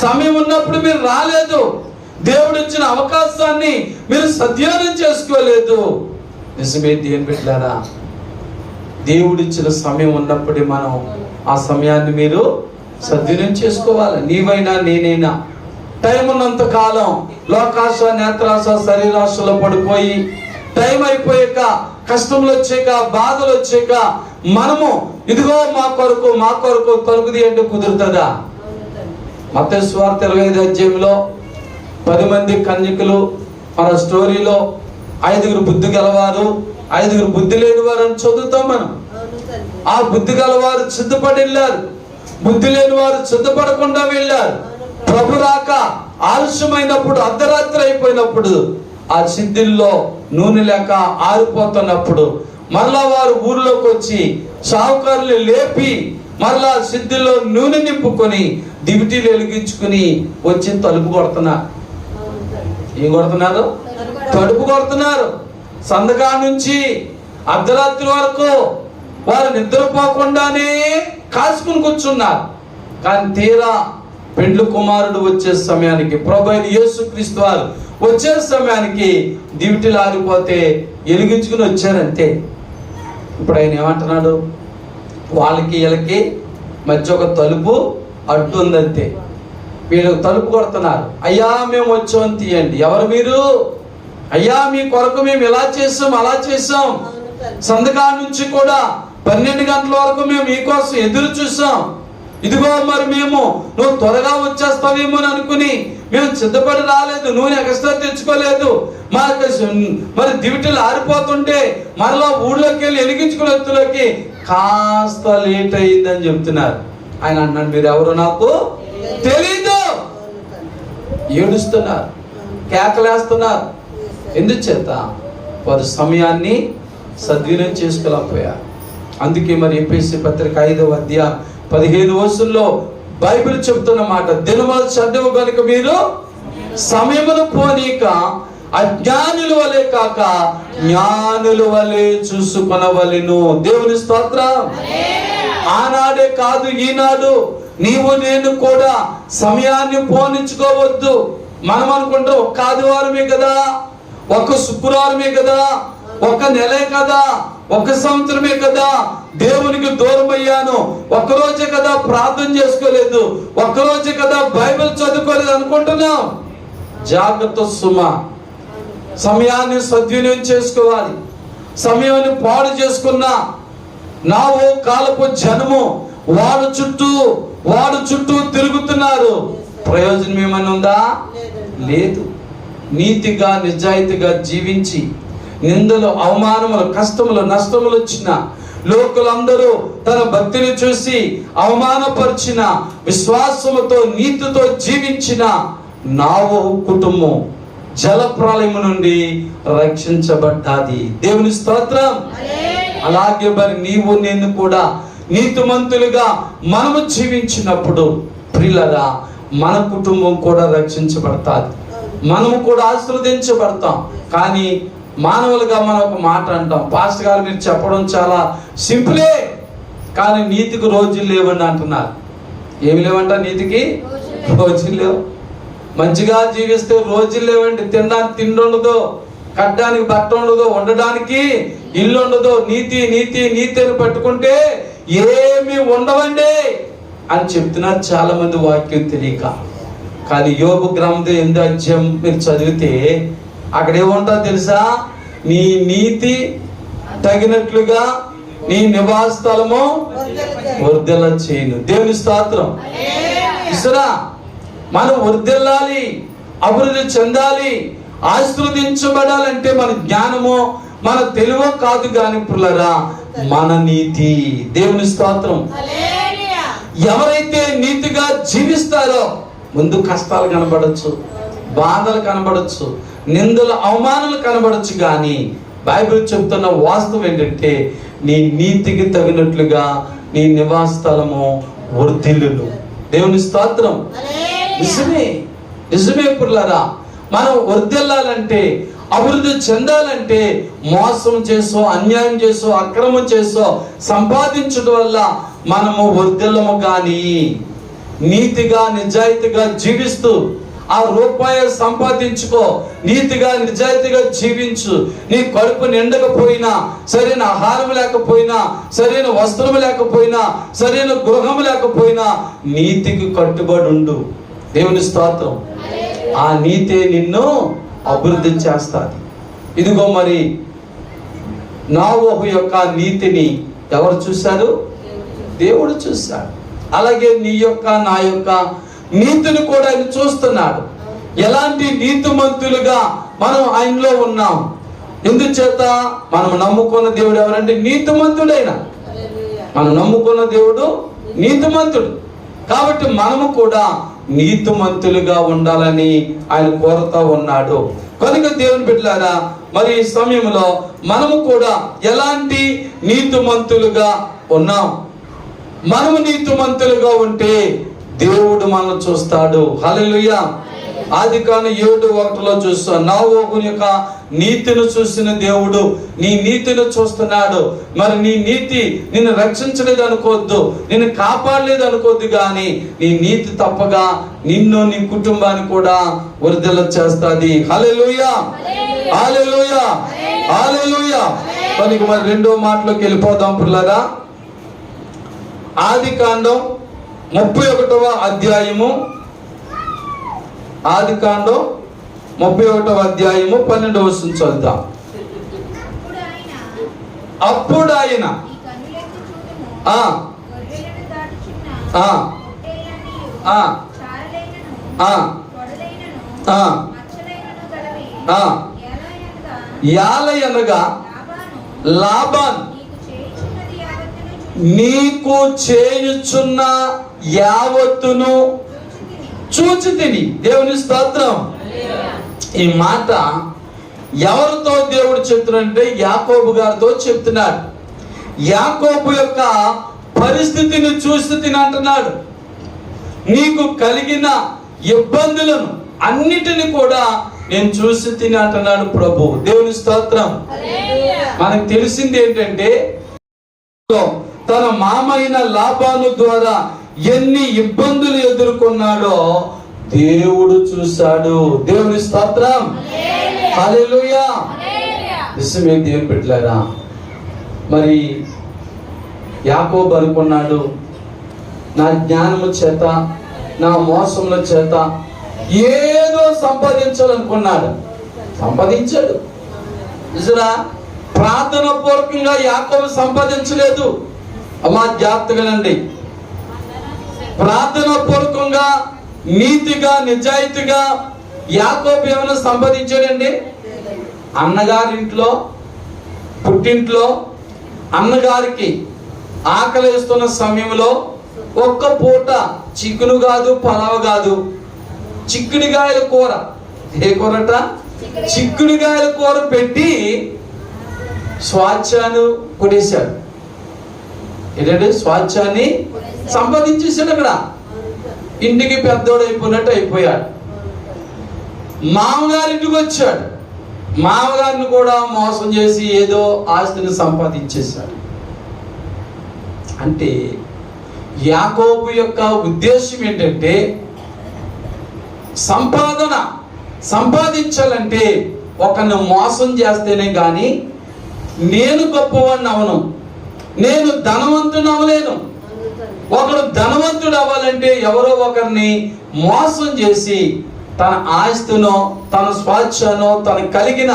సమయం ఉన్నప్పుడు మీరు రాలేదు, దేవుడు ఇచ్చిన అవకాశాన్ని మీరు సద్వినియోగం చేసుకోలేదు. నిజమే దేవుని బిడ్డలారా, దేవుడిచ్చిన సమయం ఉన్నప్పుడే మనం ఆ సమయాన్ని మీరు సద్వినియోగం చేసుకోవాలి. నీవైనా నేనైనా టైం ఉన్నంత కాలం లోకాశ, నేత్రాశ, శరీరాశలో పడిపోయి టైం అయిపోయాక, కష్టంలో వచ్చాక, బాధలు వచ్చాక మనము ఇదిగో మా కొరకు తలుపు తీయండి కుదురుతుందా? మత్తయి సువార్త 25వ అధ్యాయంలో 10 మంది కన్యకులు మన స్టోరీలో 5గురు బుద్ధి గలవారు, 5గురు బుద్ధి లేని వారు అని చదువుతాం మనం. ఆ బుద్ధి గలవారు సిద్ధపడి వెళ్ళారు, బుద్ధి లేని వారు సిద్ధపడకుండా వెళ్ళారు. ప్రభు రాక ఆలస్యమైనప్పుడు, అర్ధరాత్రి అయిపోయినప్పుడు, ఆ సిద్ధిల్లో నూనె లేక ఆరిపోతున్నప్పుడు మరలా వారు ఊర్లోకి వచ్చి షావుకారులు లేపి మరలా సిద్ధిలో నూనె నింపుకొని దివిటీలు వెలిగించుకుని వచ్చి తలుపు కొడుతున్నారు. ఏం కొడుతున్నారు? తలుపు కొడుతున్నారు. సందగా నుంచి అర్ధరాత్రి వరకు వారు నిద్రపోకుండానే కాసుకుని కూర్చున్నారు. కానీ తీరా పెండ్లి కుమారుడు వచ్చే సమయానికి, ప్రభు అయిన యేసుక్రీస్తు వారు వచ్చే సమయానికి దివిటీలు ఆరిపోతే వెలిగించుకుని వచ్చారంతే. ఇప్పుడు ఆయన ఏమంటున్నాడు? వాళ్ళకి వీళ్ళకి మధ్య ఒక తలుపు అడ్డు ఉందంతే. వీళ్ళకి తలుపు కొడుతున్నారు, అయ్యా మేము వచ్చాం తీయండి. ఎవరు మీరు? అయ్యా మీ కొరకు మేము ఇలా చేసాం అలా చేసాం, సందగా నుంచి కూడా 12 గంటల వరకు మేము మీకోసం ఎదురు చూసాం, ఇదిగో మరి మేము నువ్వు త్వరగా వచ్చేస్తావేమో అని అనుకుని మేము సిద్ధపడి రాలేదు, నూనె ఎక్స్ట్రా తెచ్చుకోలేదు, మరి దివిటీలు ఆరిపోతుంటే మరలా ఊళ్ళోకి వెళ్ళి వెలిగించుకునే వ్యక్తులకి కాస్త లేట్ అయిందని చెప్తున్నారు. ఆయన అన్నాడు, మీరు ఎవరు నాకు తెలీదు. ఏడుస్తున్నారు, కేకలేస్తున్నారు. ఎందుచేత? వారు సమయాన్ని సద్వినియోగం చేసుకోలేకపోయారు. అందుకే మరి ఎఫెసీ పత్రిక 5వ అధ్యాయం 15 వచనంలో బైబిల్ చెబుతున్న మాట, దినములు చదువు కనుక మీరు సమయమును పోనీక అజ్ఞానుల వలె కాక జ్ఞానుల వలె చూసుకొనవలెను. దేవుని స్తోత్రం. ఆనాడే కాదు, ఈనాడు నీవు నేను కూడా సమయాన్ని పోనించుకోవద్దు. మనం అనుకుంటాం ఒక్క ఆదివారమే కదా, ఒక్క శుక్రవారమే కదా, ఒక్క నెలే కదా, ఒక్క సంవత్సరమే కదా దేవునికి దూరం అయ్యాను, ఒక్కరోజే కదా ప్రార్థన చేసుకోలేదు, ఒక్కరోజే కదా బైబిల్ చదువుకోలేదు అనుకుంటున్నాం. జాగ్రత్త సుమా, సమయాన్ని సద్వినియోగం చేసుకోవాలి. సమయాన్ని పాడు చేసుకున్నా నావో కాలపు జనము వాడు చుట్టూ తిరుగుతున్నారు. ప్రయోజనం ఏమైనా ఉందా? లేదు. నీతిగా నిజాయితీగా జీవించి నిందలు, అవమానములు, కష్టములు, నష్టములు వచ్చిన లోకులందరూ తన భక్తిని చూసి అవమానపరిచిన, విశ్వాసముతో నీతితో జీవించిన నావోహు కుటుంబం జలప్రళయము నుండి రక్షించబడ్డాది. దేవుని స్తోత్రం. అలాగే మరి నీవు నేను కూడా నీతిమంతులుగా మనము జీవించినప్పుడు ప్రియులారా మన కుటుంబం కూడా రక్షించబడతాది, మనము కూడా ఆశీర్వదించబడతాం. కానీ మానవులుగా మనం ఒక మాట అంటాం, పాస్టర్ గారు మీరు చెప్పడం చాలా సింపులే, కానీ నీతికి రోజులు లేవండి అంటున్నారు. ఏమి లేవంట? నీతికి రోజులు లేవు. మంచిగా జీవిస్తే రోజులు లేవండి. తినడానికి తిండి ఉండదు, కట్టడానికి బట్ట ఉండదు, ఉండడానికి ఇల్లు ఉండదు. నీతి నీతి నీతి అని పట్టుకుంటే ఏమి ఉండవండి అని చెప్తున్నారు చాలా మంది, వాక్యం తెలియక. కానీ యోబు గ్రంథం 8వ అధ్యాయం మీరు చదివితే అక్కడ ఏముంటుందో తెలుసా? నీ నీతి తగినట్లుగా నీ నివాస స్థలము వర్ధిల్ల చేయను. దేవుని స్తోత్రం. ఇసరా మనం వర్ధిల్లాలి, అభివృద్ధి చెందాలి, ఆశీర్వదించబడాలంటే మన జ్ఞానమో మన తెలివో కాదు కానీ పుల్లరా మన నీతి. దేవుని స్తోత్రం. ఎవరైతే నీతిగా జీవిస్తారో ముందు కష్టాలు కనబడచ్చు, బాధలు కనబడచ్చు, నిందలు అవమానాలు కనబడచ్చు, కానీ బైబిల్ చెప్తున్న వాస్తవం ఏంటంటే నీ నీతికి తగినట్లుగా నీ నివాస స్థలము వర్ధిల్లును. దేవుని స్తోత్రం. నిజమే నిజమే పుల్లారా, మనం వర్ధిల్లాలంటే, అభివృద్ధి చెందాలంటే మోసం చేసో, అన్యాయం చేసో, అక్రమం చేసో సంపాదించడం వల్ల మనము వర్ధిల్లము. కానీ నీతిగా నిజాయితీగా జీవిస్తూ ఆ రూపాయి సంపాదించుకో, నీతిగా నిజాయితీగా జీవించు. నీ కడుపు నిండకపోయినా, సరైన ఆహారం లేకపోయినా, సరైన వస్త్రం లేకపోయినా, సరైన గృహం లేకపోయినా నీతికి కట్టుబడి ఉండు. దేవుని స్తోత్రం. ఆ నీతే నిన్ను అభివృద్ధి చేస్తుంది. ఇదిగో మరి నోవహు యొక్క నీతిని ఎవరు చూశారు? దేవుడు చూశాడు. అలాగే నీ యొక్క నా యొక్క నీతిని కూడా ఆయన చూస్తున్నాడు. ఎలాంటి నీతిమంతులుగా మనం ఆయనలో ఉన్నాం. ఎందుచేత మనం నమ్ముకున్న దేవుడు ఎవరంటే నీతిమంతుడైన, మనం నమ్ముకున్న దేవుడు నీతిమంతుడు. కాబట్టి మనము కూడా నీతిమంతులుగా ఉండాలని ఆయన కోరుతా ఉన్నాడు. కనుక దేవుని బిడ్డలారా, మరి ఈ సమయంలో మనము కూడా ఎలాంటి నీతిమంతులుగా ఉన్నాం? మనము నీతిమంతులుగా ఉంటే దేవుడు మనల్ని చూస్తాడు. హల్లెలూయా. ఆదికాండం 7:1 చూస్తాం, నోవహు యొక్క నీతిని చూసిన దేవుడు నీ నీతిని చూస్తున్నాడు. మరి నీ నీతి నిన్ను రక్షించలేదు అనుకోవద్దు, నిన్ను కాపాడలేదు అనుకోవద్దు, కానీ నీ నీతి తప్పగా నిన్ను నీ కుటుంబాన్ని కూడా వర్ధిల్ల చేస్తుంది. హల్లెలూయా, హల్లెలూయా, హల్లెలూయా. కనుక మరి రెండో మాటలోకి వెళ్ళిపోదాం పిల్లరా. ఆదికాండం 31వ అధ్యాయము, ఆదికాండం 31వ అధ్యాయము 12వ వచనం చదువుదాం. అప్పుడు ఆయన యాలయనగా లాబాన్ నీకు చేయుచున్న యావత్తును చూచి తిని. దేవుని స్తోత్రం. ఈ మాట ఎవరితో దేవుడు చెప్తున్నాడంటే యాకోబు గారితో చెప్తున్నాడు. యాకోబు యొక్క పరిస్థితిని చూసి తిని అంటున్నాడు. నీకు కలిగిన ఇబ్బందులను అన్నిటిని కూడా నేను చూసి తిని అంటున్నాడు ప్రభు. దేవుని స్తోత్రం. మనకు తెలిసింది ఏంటంటే తన మామైన లాబాను ద్వారా ఎన్ని ఇబ్బందులు ఎదుర్కొన్నాడో దేవుడు చూశాడు. దేవుని స్తోత్రం. హల్లెలూయా. నిజమే దేవుని బిడ్డలారా, మరి యాకోబు అనుకున్నాడు, నా జ్ఞానము చేత, నా మోసముల చేత ఏదో సంపాదించాలనుకున్నాడు. సంపాదించాడు. నిజరా, ప్రార్థన పూర్వకంగా యాకోబు సంపాదించలేదు. అమ్మా జాగ్రత్తగానండి. ప్రార్థన పూర్వకంగా నీతిగా నిజాయితీగా యాకోబు ఏమైనా సంపాదించాడండి? అన్నగారింట్లో, పుట్టింట్లో అన్నగారికి ఆకలిస్తున్న సమయంలో ఒక్క పూట చికెను కాదు, పలావ్ కాదు, చిక్కుడుగాయల కూర. ఏ కూరట? చిక్కుడుగాయల కూర పెట్టి స్వాచ్ఛాన్ని కొట్టేశాడు. ఏంటంటే స్వాచ్ఛాన్ని సంపాదించేశాడు. అక్కడ ఇంటికి పెద్దోడు అయిపోయినట్టు అయిపోయాడు. మామగారింటికి వచ్చాడు. మామగారిని కూడా మోసం చేసి ఏదో ఆస్తిని సంపాదించేశాడు. అంటే యాకోబు యొక్క ఉద్దేశం ఏంటంటే సంపాదించాలంటే ఒకరిని మోసం చేస్తేనే కానీ నేను గొప్పవాడిని అవను, నేను ధనవంతుడు అవ్వలేను. ఒకడు ధనవంతుడు అవ్వాలంటే ఎవరో ఒకరిని మోసం చేసి తన ఆస్తినో, తన స్వాచ్ఛనో, తన కలిగిన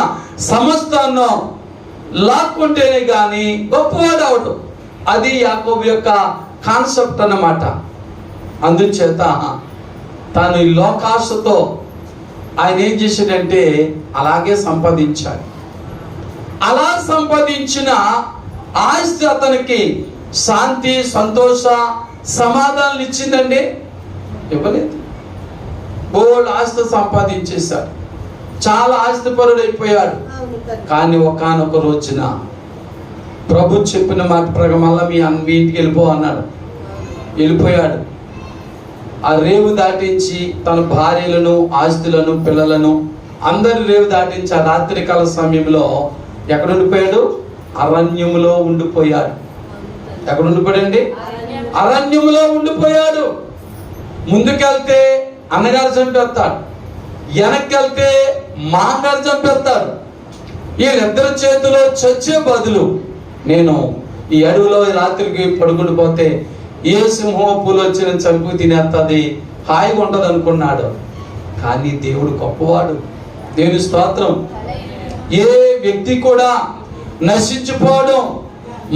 సమస్తాన్నో లాక్కుంటేనే కానీ గొప్పవాడు అవటం. అది యాకోబు యొక్క కాన్సెప్ట్ అన్నమాట. అందుచేత తాను ఈ లోకాశతో ఆయన ఏం చేశాడంటే అలాగే సంపాదించాడు. అలా సంపాదించిన ఆస్తి అతనికి శాంతి, సంతోష, సమాధానం ఇచ్చిందండి? ఇవ్వలేదు. బోల్డ్ ఆస్తి సంపాదించేశాడు, చాలా ఆస్తిపరుడు అయిపోయాడు. కానీ ఒకానొక రోజున ప్రభు చెప్పిన మాట ప్రకారం మళ్ళీ మీ ఇంటికి వెళ్ళిపో అన్నాడు. వెళ్ళిపోయాడు. ఆ రేవు దాటించి తన భార్యలను, ఆస్తులను, పిల్లలను అందరి రేవు దాటించి ఆ రాత్రికాల సమయంలో ఎక్కడ ఉండిపోయాడు? అరణ్యములో ఉండిపోయాడు. ఎక్కడ ఉండిపోయాడండి? అరణ్యములో ఉండిపోయాడు. ముందుకెళ్తే అన్నగారు చంపేస్తాడు, వెనక్కి వెళ్తే మామగారు చంపేస్తాడు. వీళ్ళిద్దరి చేతిలో చచ్చే బదులు నేను ఈ అడవిలో రాత్రికి పడుకుని పోతే ఏ సింహం పూలు వచ్చిన చంపు తినేస్తుంది, హాయిగా ఉంటుంది అనుకున్నాడు. కానీ దేవుడు గొప్పవాడు. దేవుని స్తోత్రం. ఏ వ్యక్తి కూడా నశించిపోవడం,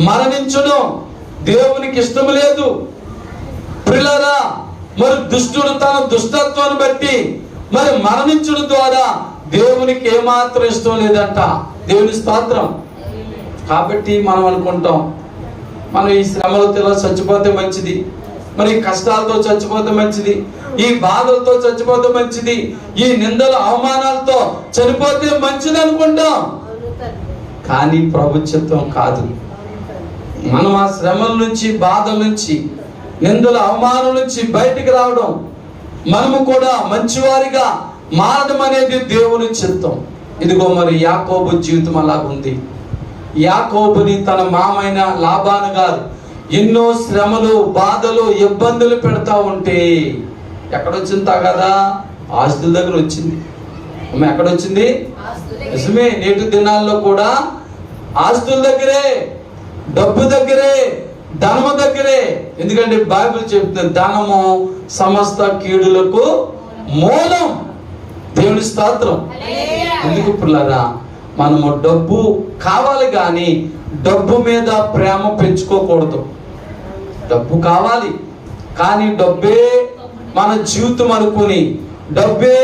మరణించడం దేవునికి ఇష్టం లేదు. ప్రియులారా, మరి దుష్టుడు తన దుష్టత్వాన్ని బట్టి మరి మరణించడం ద్వారా దేవునికి ఏమాత్రం ఇష్టం లేదంట. దేవుని స్తోత్రం. కాబట్టి మనం అనుకుంటాం, మనం ఈ శ్రమలతో చచ్చిపోతే మంచిది, మరి ఈ కష్టాలతో చచ్చిపోతే మంచిది, ఈ బాధలతో చచ్చిపోతే మంచిది, ఈ నిందల అవమానాలతో చనిపోతే మంచిది అనుకుంటాం. కానీ ప్రభు చిత్తం కాదు. మనం ఆ శ్రమల నుంచి, బాధల నుంచి, నిందల అవమానం నుంచి బయటికి రావడం, మనము కూడా మంచివారిగా మారడం అనేది దేవుని చిత్తం. ఇదిగో మరి యాకోబు జీవితం అలాగుంది. యాకోబుని తన మామైన లాబాను గారు ఎన్నో శ్రమలు, బాధలు, ఇబ్బందులు పెడతా ఉంటే ఎక్కడొచ్చింది కదా? ఆస్తుల దగ్గర వచ్చింది. ఎక్కడొచ్చింది? నిజమే, నేటి దినాల్లో కూడా ఆస్తుల దగ్గరే, డబ్బు దగ్గరే, ధనము దగ్గరే. ఎందుకంటే బైబిల్ చెప్తుంది, ధనము సమస్త కీడులకు మూలం. దేవుని స్తోత్రం. ఎందుకు పిల్లరా, మనము డబ్బు కావాలి కానీ డబ్బు మీద ప్రేమ పెంచుకోకూడదు. డబ్బు కావాలి కానీ డబ్బే మన జీవితం అనుకొని, డబ్బే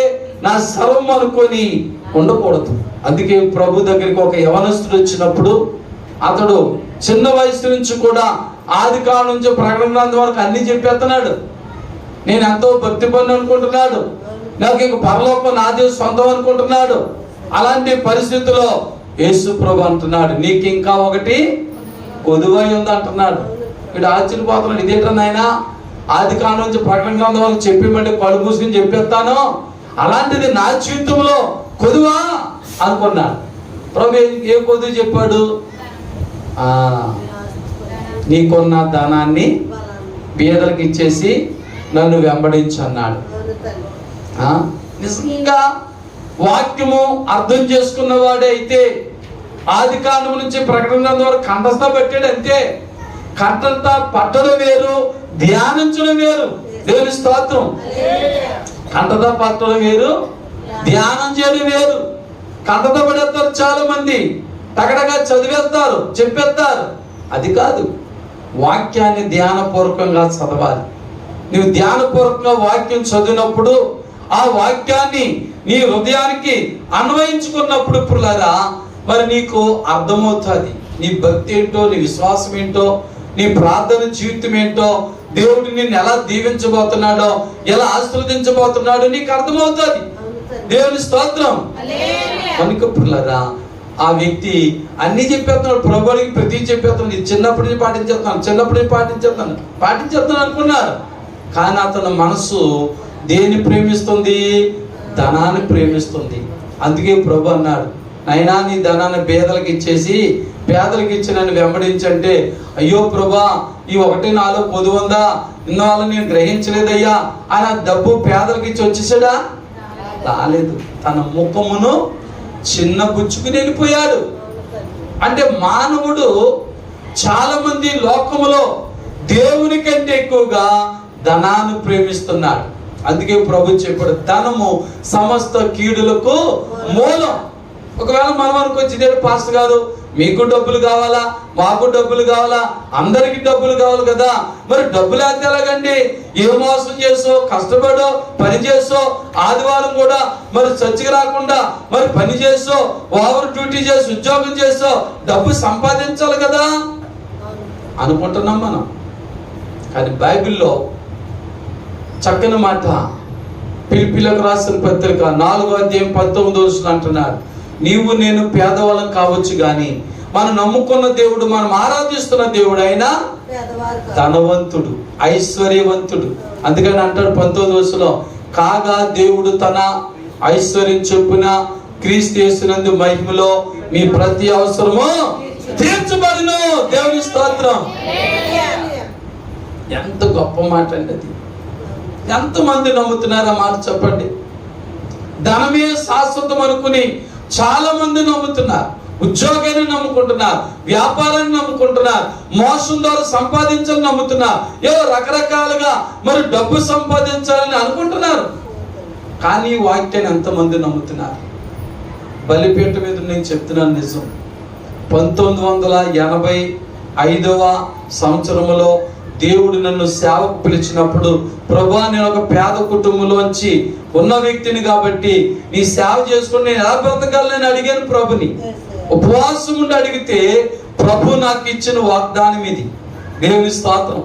నా సర్వం అనుకొని ఉండకూడదు. అందుకే ప్రభు దగ్గరికి ఒక యవనస్తుడు వచ్చినప్పుడు అతడు చిన్న వయసు నుంచి కూడా ఆది కాలం నుంచి ప్రకటన గ్రంథం వరకు అన్ని చెప్పేస్తున్నాడు. నేను ఎంతో భక్తి పని అనుకుంటున్నాడు, నాకు ఇంక పరలోకం నాదే సొంతం అనుకుంటున్నాడు. అలాంటి పరిస్థితుల్లో యేసు ప్రభు అంటున్నాడు, నీకు ఇంకా ఒకటి కొదువై ఉంది అంటున్నాడు. వీడు ఆశ్చర్యపోతున్నాడు, ఇదేంటో నాయన, ఆది కాలం నుంచి ప్రకటన గ్రంథం వరకు చెప్పిమంటే కళ్ళు మూసుకుని చెప్పేస్తాను, అలాంటిది నా జీవితంలో కొదువా అనుకున్నాడు. ప్రభు ఏ కొదువు చెప్పాడు? నీకున్న ధనాన్ని పేదలకు ఇచ్చేసి నన్ను వెంబడించు అన్నాడు. నిజంగా వాక్యము అర్థం చేసుకున్న వాడే అయితే ఆది కాండం నుంచి ప్రకటన వరకు కంఠస్థ పెట్టాడు. అంతే. కంఠస్థ పట్టడం వేరు, ధ్యానించడం వేరు. దేవుని స్తోత్రం. కంఠస్థ పట్టడం వేరు, ధ్యానం చేయడం వేరు. కంఠస్థ పడేస్తారు చాలా మంది, తగడగా చదివేస్తారు, చెప్పేస్తారు. అది కాదు. వాక్యాన్ని ధ్యానపూర్వకంగా చదవాలి. నువ్వు ధ్యానపూర్వకంగా వాక్యం చదివినప్పుడు ఆ వాక్యాన్ని నీ హృదయానికి అన్వయించుకున్నప్పుడు పుల్లారా మరి నీకు అర్థమవుతుంది. నీ భక్తి ఏంటో, నీ విశ్వాసం ఏంటో, నీ ప్రార్థన జీవితం ఏంటో, దేవుడు నిన్ను ఎలా దీవించబోతున్నాడో, ఎలా ఆశీర్వదించబోతున్నాడో నీకు అర్థమవుతుంది. దేవుని స్తోత్రం. కనుక పుల్లారా ఆ వ్యక్తి అన్ని చెప్పేస్తున్నాడు, ప్రభువుకి ప్రతి చెప్పేస్తున్నాడు. ఇది చిన్నప్పటి నుంచి పాటించేస్తాను అనుకున్నాడు. కానీ అతని మనసు దేన్ని ప్రేమిస్తుంది? ధనాన్ని ప్రేమిస్తుంది. అందుకే ప్రభు అన్నాడు, నైనా నీ ధనాన్ని పేదలకు ఇచ్చేసి పేదలకు ఇచ్చి నన్ను వెంబడించంటే, అయ్యో ప్రభా ఈ 1-4 పొదువు ఉందా, ఇన్నవాళ్ళు నేను గ్రహించలేదయ్యా ఆయన డబ్బు పేదలకు ఇచ్చి వచ్చేసాడా? రాలేదు. తన ముఖమును చిన్న బుచ్చుకుని వెళ్ళిపోయాడు. అంటే మానవుడు చాలా మంది లోకములో దేవుని కంటే ఎక్కువగా ధనాన్ని ప్రేమిస్తున్నాడు. అందుకే ప్రభు చెప్పాడు, ధనము సమస్త కీడులకు మూలం. ఒకవేళ మనం అనుకొచ్చింది, పాస్టర్ గారు మీకు డబ్బులు కావాలా, మాకు డబ్బులు కావాలా, అందరికి డబ్బులు కావాలి కదా, మరి డబ్బులు అయితే ఎలాగండి? ఏ మోసం చేసో, కష్టపడో, పని చేసో, ఆదివారం కూడా మరి చర్చికి రాకుండా మరి పని చేసో, ఓవర్ డ్యూటీ చేసి, ఉద్యోగం చేసో డబ్బు సంపాదించాలి కదా అనుకుంటున్నాం మనం. కానీ బైబిల్లో చక్కని మాట, ఫిలిప్పీలకు రాసిన పత్రిక 4:19 అంటున్నాడు, నీవు నేను పేదవాళ్ళం కావచ్చు కానీ మనం నమ్ముకున్న దేవుడు, మనం ఆరాధిస్తున్న దేవుడు అయినా ధనవంతుడు, ఐశ్వర్యవంతుడు. అందుకని అంటాడు 19 కాగా దేవుడు తన ఐశ్వర్యం చొప్పున క్రీస్తు యేసునందు మహిమలో మీ ప్రతి అవసరము తీర్చబడును. దేవుని స్తోత్రం. ఎంత గొప్ప మాట అండి అది. ఎంతమంది నమ్ముతున్నారా మాట చెప్పండి. ధనమే శాశ్వతం అనుకుని చాలా మంది నమ్ముతున్నారు. ఉద్యోగాన్ని నమ్ముకుంటున్నారు, వ్యాపారాన్ని నమ్ముకుంటున్నారు, మోసం ద్వారా సంపాదించాలని నమ్ముతున్నారు, ఏదో రకరకాలుగా మరి డబ్బు సంపాదించాలని అనుకుంటున్నారు. కానీ వాక్యాన్ని ఎంతమంది నమ్ముతున్నారు? బలిపీఠ మీద నేను చెప్తున్నాను నిజం. 1985వ సంవత్సరంలో దేవుడు నన్ను సేవకు పిలిచినప్పుడు, ప్రభా నేను ఒక పేద కుటుంబంలోంచి ఉన్న వ్యక్తిని కాబట్టి నీ సేవ చేసుకుని నేను ఎలా బ్రతకాలని అడిగాను ప్రభుని. ఉపవాసం ఉండి అడిగితే ప్రభు నాకు ఇచ్చిన వాగ్దానం ఇది. దేవుని స్తోత్రం.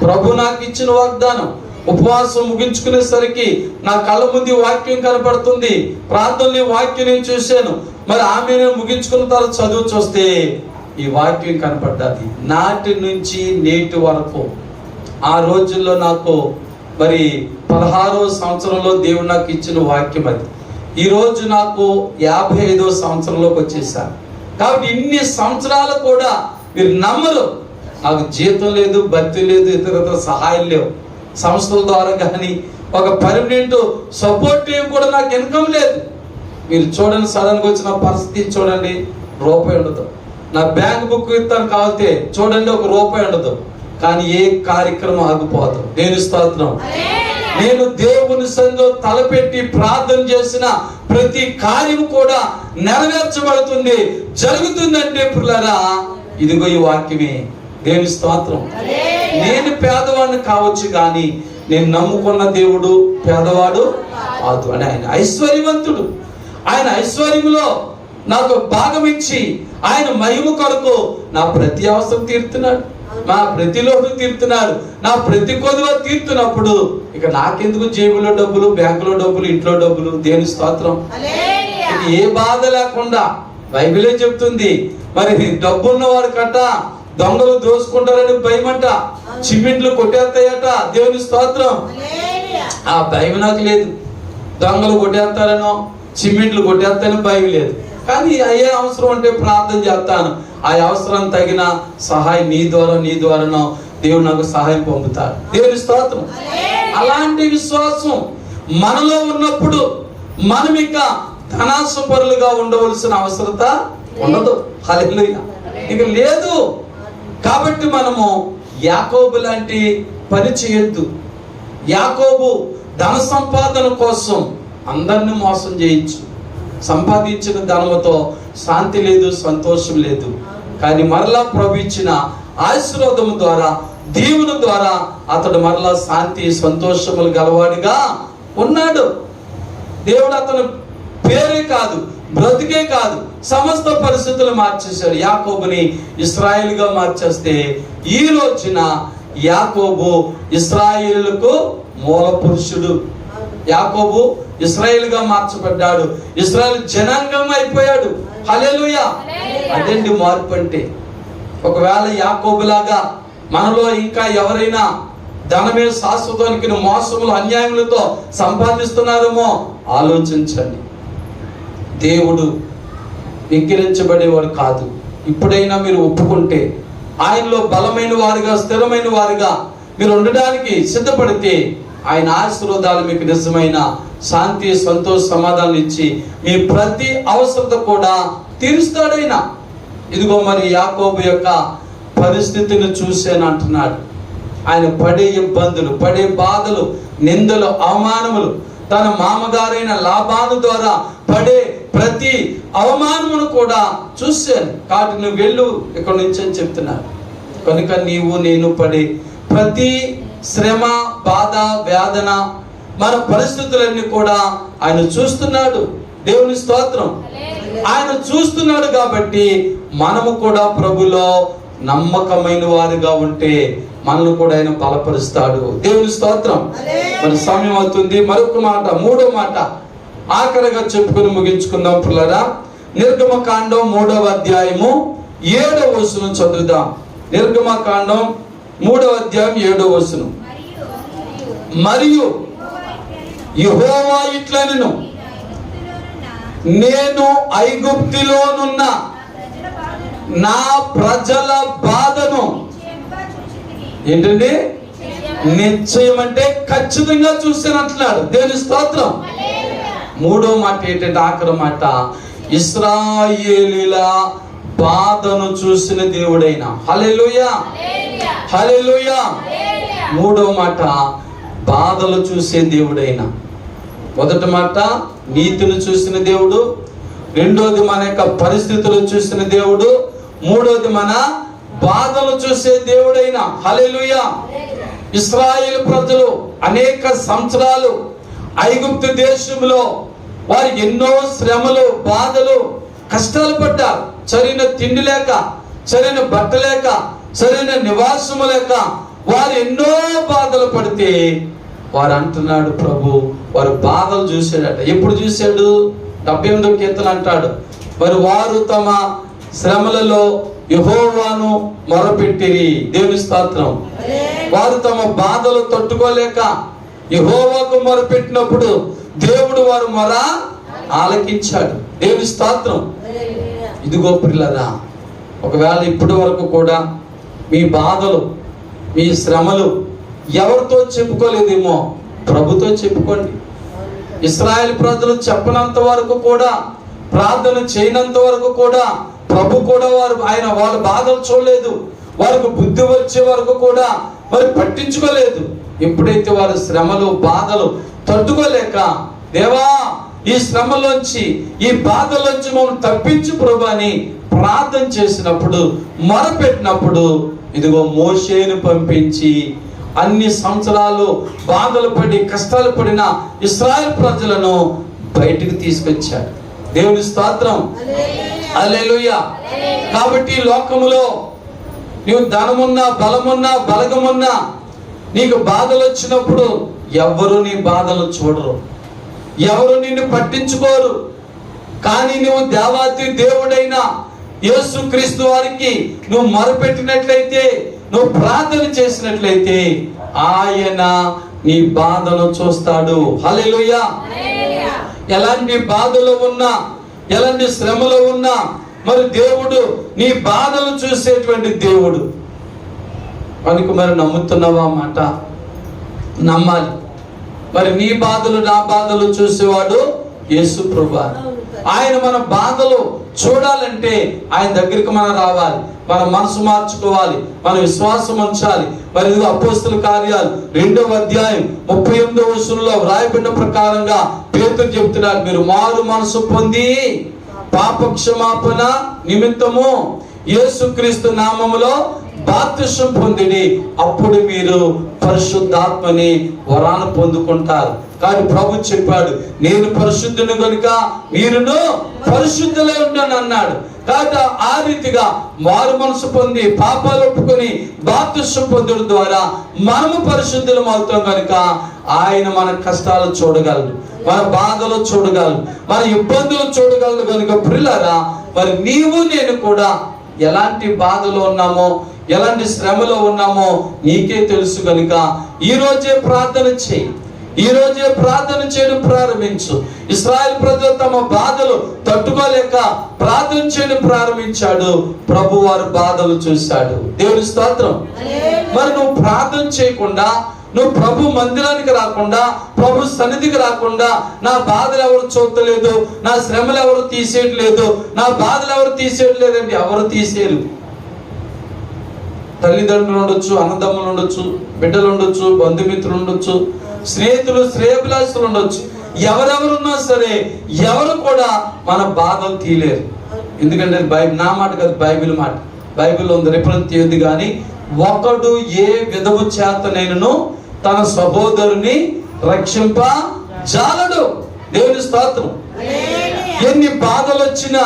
ప్రభు నాకు ఇచ్చిన వాగ్దానం. ఉపవాసం ముగించుకునేసరికి నా కళ్ళ ముందు వాక్యం కనపడుతుంది. ప్రార్థనలో వాక్యం నేను చూశాను. మరి ఆమె నేను ముగించుకున్న తర్వాత చదువు చూస్తే ఈ వాక్యం కనపడ్డది. నాటి నుంచి నేటి వరకు ఆ రోజుల్లో నాకు మరి 16వ సంవత్సరంలో దేవుడు నాకు ఇచ్చిన వాక్యం అది. ఈ రోజు నాకు 55వ సంవత్సరంలోకి వచ్చేసాను. కాబట్టి ఇన్ని సంవత్సరాలు కూడా మీరు నమ్మరు, నాకు జీతం లేదు, భర్తీ లేదు, ఇతర సహాయం లేవు. సంస్థల ద్వారా కానీ ఒక పర్మనెంట్ సపోర్ట్ కూడా నాకు ఇన్కమ్ లేదు. మీరు చూడండి, సడన్గా వచ్చిన పరిస్థితి చూడండి, రూపాయి ఉండదు. నా బ్యాంక్ బుక్ ఇస్తాను కావాలంటే చూడండి, ₹1 ఉండదు. కానీ ఏ కార్యక్రమం ఆగిపోదు. నేను స్తోత్రం. నేను దేవుని సన్నిధిలో తలపెట్టి ప్రార్థన చేసిన ప్రతి కార్యం కూడా నెరవేర్చబడుతుంది, జరుగుతుందంటే పిల్లరా ఇదిగో ఈ వాక్యమే. దేవుని స్తోత్రం. నేను పేదవాడిని కావచ్చు కానీ నేను నమ్ముకున్న దేవుడు పేదవాడు కాదు అని. ఆయన ఐశ్వర్యవంతుడు. ఆయన ఐశ్వర్యంలో నాకు భాగం ఇచ్చి ఆయన మహిమ కొరకు నా ప్రతి అవసరం తీరుతున్నాడు, నా ప్రతి లోటు తీరుతున్నాడు, నా ప్రతి కొదువ తీరుతున్నప్పుడు ఇక నాకెందుకు జేబులో డబ్బులు, బ్యాంకులో డబ్బులు, ఇంట్లో డబ్బులు. దేవుని స్తోత్రం. ఏ బాధ లేకుండా బైబిలే చెప్తుంది. మరి డబ్బున్న వాడు కట్ట దొంగలు దోసుకుంటారని భయమంట, సిమెంట్లు కొట్టేస్తాయట. దేవుని స్తోత్రం. ఆ భయం నాకు లేదు. దొంగలు కొట్టేస్తారనో సిమెంట్లు కొట్టేస్తానని భయం లేదు. కానీ అయ్యే అవసరం అంటే ప్రార్థన చేస్తాను. ఆ అవసరం తగిన సహాయం నీ ద్వారానో దేవుడు నాకు సహాయం పంపుతాడు. దేవుని స్తోత్రం. అలాంటి విశ్వాసం మనలో ఉన్నప్పుడు మనం ఇంకా ధనాశపరులుగా ఉండవలసిన అవసరత ఉండదు. హల్లెలూయా. ఇక లేదు. కాబట్టి మనము యాకోబు లాంటి పని చేయొద్దు. యాకోబు ధన సంపాదన కోసం అందరిని మోసం చేయొచ్చు. సంపాదించిన ధనముతో శాంతి లేదు, సంతోషం లేదు. కానీ మరలా ప్రభు ఇచ్చిన ఆశీర్వాదం ద్వారా, దీవుని ద్వారా అతడు మరలా శాంతి సంతోషములు గలవాడిగా ఉన్నాడు. దేవుడు అతను పేరే కాదు, బ్రతికే కాదు, సమస్త పరిస్థితులు మార్చేశాడు. యాకోబుని ఇశ్రాయేలుగా మార్చేస్తే ఈ రోజున యాకోబు ఇశ్రాయేలుకు మూల పురుషుడు. యాకోబు ఇశ్రాయేలుగా మార్చబడ్డాడు. ఇశ్రాయేలు జనాంగం అయిపోయాడు. హల్లెలూయా. అదండి మార్పు అంటే. ఒకవేళ యాకోబులాగా మనలో ఇంకా ఎవరైనా ధనమే శాశ్వతానికి మోసములు, అన్యాయములతో సంపాదిస్తున్నారేమో ఆలోచించండి. దేవుడు విగ్రహించబడేవాడు కాదు. ఇప్పుడైనా మీరు ఒప్పుకుంటే, ఆయనలో బలమైన వారుగా, స్థిరమైన వారుగా మీరు ఉండడానికి సిద్ధపడితే ఆయన ఆశీర్వాదాలు మీకు నిజమైన శాంతి, సంతోష, సమాధానం ఇచ్చి మీ ప్రతి అవసరత కూడా తీరుస్తాడైనా. ఇదిగో మరి యాకోబు యొక్క పరిస్థితిని చూసాను అంటున్నాడు. ఆయన పడే ఇబ్బందులు, పడే బాధలు, నిందలు, అవమానములు, తన మామగారైన లాబాను ద్వారా పడే ప్రతి అవమానమును కూడా చూశాను. కాబట్టి నువ్వు వెళ్ళు ఇక్కడ నుంచి అని చెప్తున్నాడు. కనుక నీవు నేను పడే ప్రతి శ్రమ, బాధ, వేదన, మన పరిస్థితులన్నీ కూడా ఆయన చూస్తున్నాడు. దేవుని స్తోత్రం. ఆయన చూస్తున్నాడు కాబట్టి మనము కూడా ప్రభులో నమ్మకమైన వారుగా ఉంటే మనల్ని కూడా ఆయన బలపరుస్తాడు. దేవుని స్తోత్రం. మరి సమయం అవుతుంది. మరొక మాట, మూడో మాట ఆఖరిగా చెప్పుకొని ముగించుకుందాం పిల్లరా. నిర్గమకాండం 3వ అధ్యాయము 7వ వచనం చదువుదాం. నిర్గమకాండం 3వ అధ్యాయం 7వ వచనం. మరియు యెహోవా ఇట్లనెను, నేను ఐగుప్తులోనున్న నా ప్రజల బాధను ఏంటండి నిశ్చయం అంటే ఖచ్చితంగా చూశాను అంటున్నాడు. దేవుని స్తోత్రం. మూడో మాట ఏంటంటే ఆఖరి మాట, ఇశ్రాయేలీల బాధను చూసిన దేవుడైన. హల్లెలూయా, హల్లెలూయా. మూడో మాట బాధలు చూసే దేవుడైన. మొదటి మాట నీతిని చూసిన దేవుడు, రెండోది మన యొక్క పరిస్థితులు చూసిన దేవుడు, మూడోది మన బాధలు చూసే దేవుడైన. హల్లెలూయా. ఇశ్రాయేలు ప్రజలు అనేక సంవత్సరాలు ఐగుప్తు దేశంలో వారు ఎన్నో శ్రమలు, బాధలు, కష్టాలు పడ్డారు. సరైన తిండి లేక, సరైన బట్ట లేక, సరైన నివాసము లేక వారు ఎన్నో బాధలు పడితే వారు అంటున్నాడు ప్రభు వారు బాధలు చూశాడట. ఎప్పుడు చూశాడు? 78వ కీర్తన అంటాడు, మరి వారు తమ శ్రమలలో యెహోవాను మొరపెట్టిరి. దేవుని స్తోత్రం. వారు తమ బాధలు తట్టుకోలేక యెహోవాకు మొరపెట్టినప్పుడు దేవుడు వారు మొర ఆలకించాడు. దేవుని స్తోత్రం. ఇదిగో ప్రియులారా, ఒకవేళ ఇప్పటి వరకు కూడా మీ బాధలు, మీ శ్రమలు ఎవరితో చెప్పుకోలేదేమో ప్రభుతో చెప్పుకోండి. ఇశ్రాయేలు ప్రజలు చెప్పనంత వరకు కూడా, ప్రార్థన చేయనంత వరకు కూడా ప్రభు కూడా వాళ్ళ బాధలు చూడలేదు. వారికి బుద్ధి వచ్చే వరకు కూడా మరి పట్టించుకోలేదు. ఎప్పుడైతే వారి శ్రమలు, బాధలు తట్టుకోలేక దేవా ఈ శ్రమలోంచి, ఈ బాధలోంచి మమ్మల్ని తప్పించు ప్రభు అని ప్రార్థన చేసినప్పుడు, మొరపెట్టినప్పుడు ఇదిగో మోషేను పంపించి అన్ని సంవత్సరాలు బాధలు పడి కష్టాలు పడిన ఇశ్రాయేలు ప్రజలను బయటికి తీసుకొచ్చాడు. దేవుని స్తోత్రం. హల్లెలూయా. కాబట్టి ఈ లోకములో నీవు ధనమున్నా, బలమున్నా, బలగమున్నా, నీకు బాధలు వచ్చినప్పుడు ఎవరు నీ బాధలు చూడరు, ఎవరు నిన్ను పట్టించుకోరు. కానీ నువ్వు దేవాతి దేవుడైన యేసుక్రీస్తు వారికి నువ్వు మొరపెట్టినట్లయితే, నువ్వు ప్రార్థన చేసినట్లయితే ఆయన నీ బాధను చూస్తాడు. హల్లెలూయా. ఎలాంటి బాధలు ఉన్నా, ఎలాంటి శ్రమలు ఉన్నా మరి దేవుడు నీ బాధలు చూసేటువంటి దేవుడు. కనుక మరి నమ్ముతున్నావా మాట? నమ్మాలి. మరి నీ బాధలు, నా బాధలు చూసేవాడు యేసు ప్రభువారు. ఆయన మన బాధలు చూడాలంటే ఆయన దగ్గరికి మనం రావాలి, మన మనసు మార్చుకోవాలి, మన విశ్వాసం ఉంచాలి. మరి ఇది అపోస్తలుల కార్యాలు 2వ అధ్యాయం 38వ వచనంలో వ్రాయబడిన ప్రకారంగా పేతురు చెప్తున్నాడు, మీరు మారు మనసు పొంది పాప క్షమాపణ నిమిత్తము యేసుక్రీస్తు నామములో బాప్తిసం పొందిడి, అప్పుడు మీరు పరిశుద్ధాత్మని వరాన్ని పొందుకుంటారు. కానీ ప్రభు చెప్పాడు, నేను పరిశుద్ధుని కనుక మీరును పరిశుద్ధులై ఉండండి అన్నాడు. కాబట్టి ఆ రీతిగా మారు మనసు పొంది పాపాలు ఒప్పుకొని బాప్తిసం పొందడం ద్వారా మనము పరిశుద్ధులం అవుతాం. కనుక ఆయన మన కష్టాలు చూడగలడు, మన బాధలు చూడగలడు, మన ఇబ్బందులు చూడగలడు. కనుక ప్రియులారా, మరి నీవు నేను కూడా ఎలాంటి బాధలో ఉన్నామో, ఎలాంటి శ్రమలో ఉన్నామో నీకే తెలుసు. కనుక ఈ రోజే ప్రార్థన చేయి, ఈ రోజే ప్రార్థన చేయడం ప్రారంభించు. ఇశ్రాయేలు ప్రజలు తమ బాధలు తట్టుకోలేక ప్రార్థన చేయడం ప్రారంభించాడు. ప్రభు వారి బాధలు చూశాడు. దేవుని స్తోత్రం. మరి నువ్వు ప్రార్థన చేయకుండా, నువ్వు ప్రభు మందిరానికి రాకుండా, ప్రభు సన్నిధికి రాకుండా, నా బాధలు ఎవరు చూడలేదు, నా శ్రమలు ఎవరు తీసేయట్లేదు, నా బాధలు ఎవరు తీసేయట్లేదండి. ఎవరు తీసేయరు. తల్లిదండ్రులు ఉండొచ్చు, అన్నదమ్ములు ఉండొచ్చు, బిడ్డలు ఉండొచ్చు, బంధుమిత్రులు ఉండొచ్చు, స్నేహితులు, శ్రేయభిలాషులు ఉండొచ్చు. ఎవరెవరున్నా సరే ఎవరు కూడా మన బాధలు తీయలేరు. ఎందుకంటే బైబిల్ నా మాట కాదు, బైబిల్ మాట. బైబిల్లో ఉంది, రిఫరెన్స్ తీయదు కానీ, ఒకడు ఏ విధము చేతనైనను తన సహోదరుని రక్షింప జాలడు. దేవుని స్తోత్రం. ఎన్ని బాధలు వచ్చినా,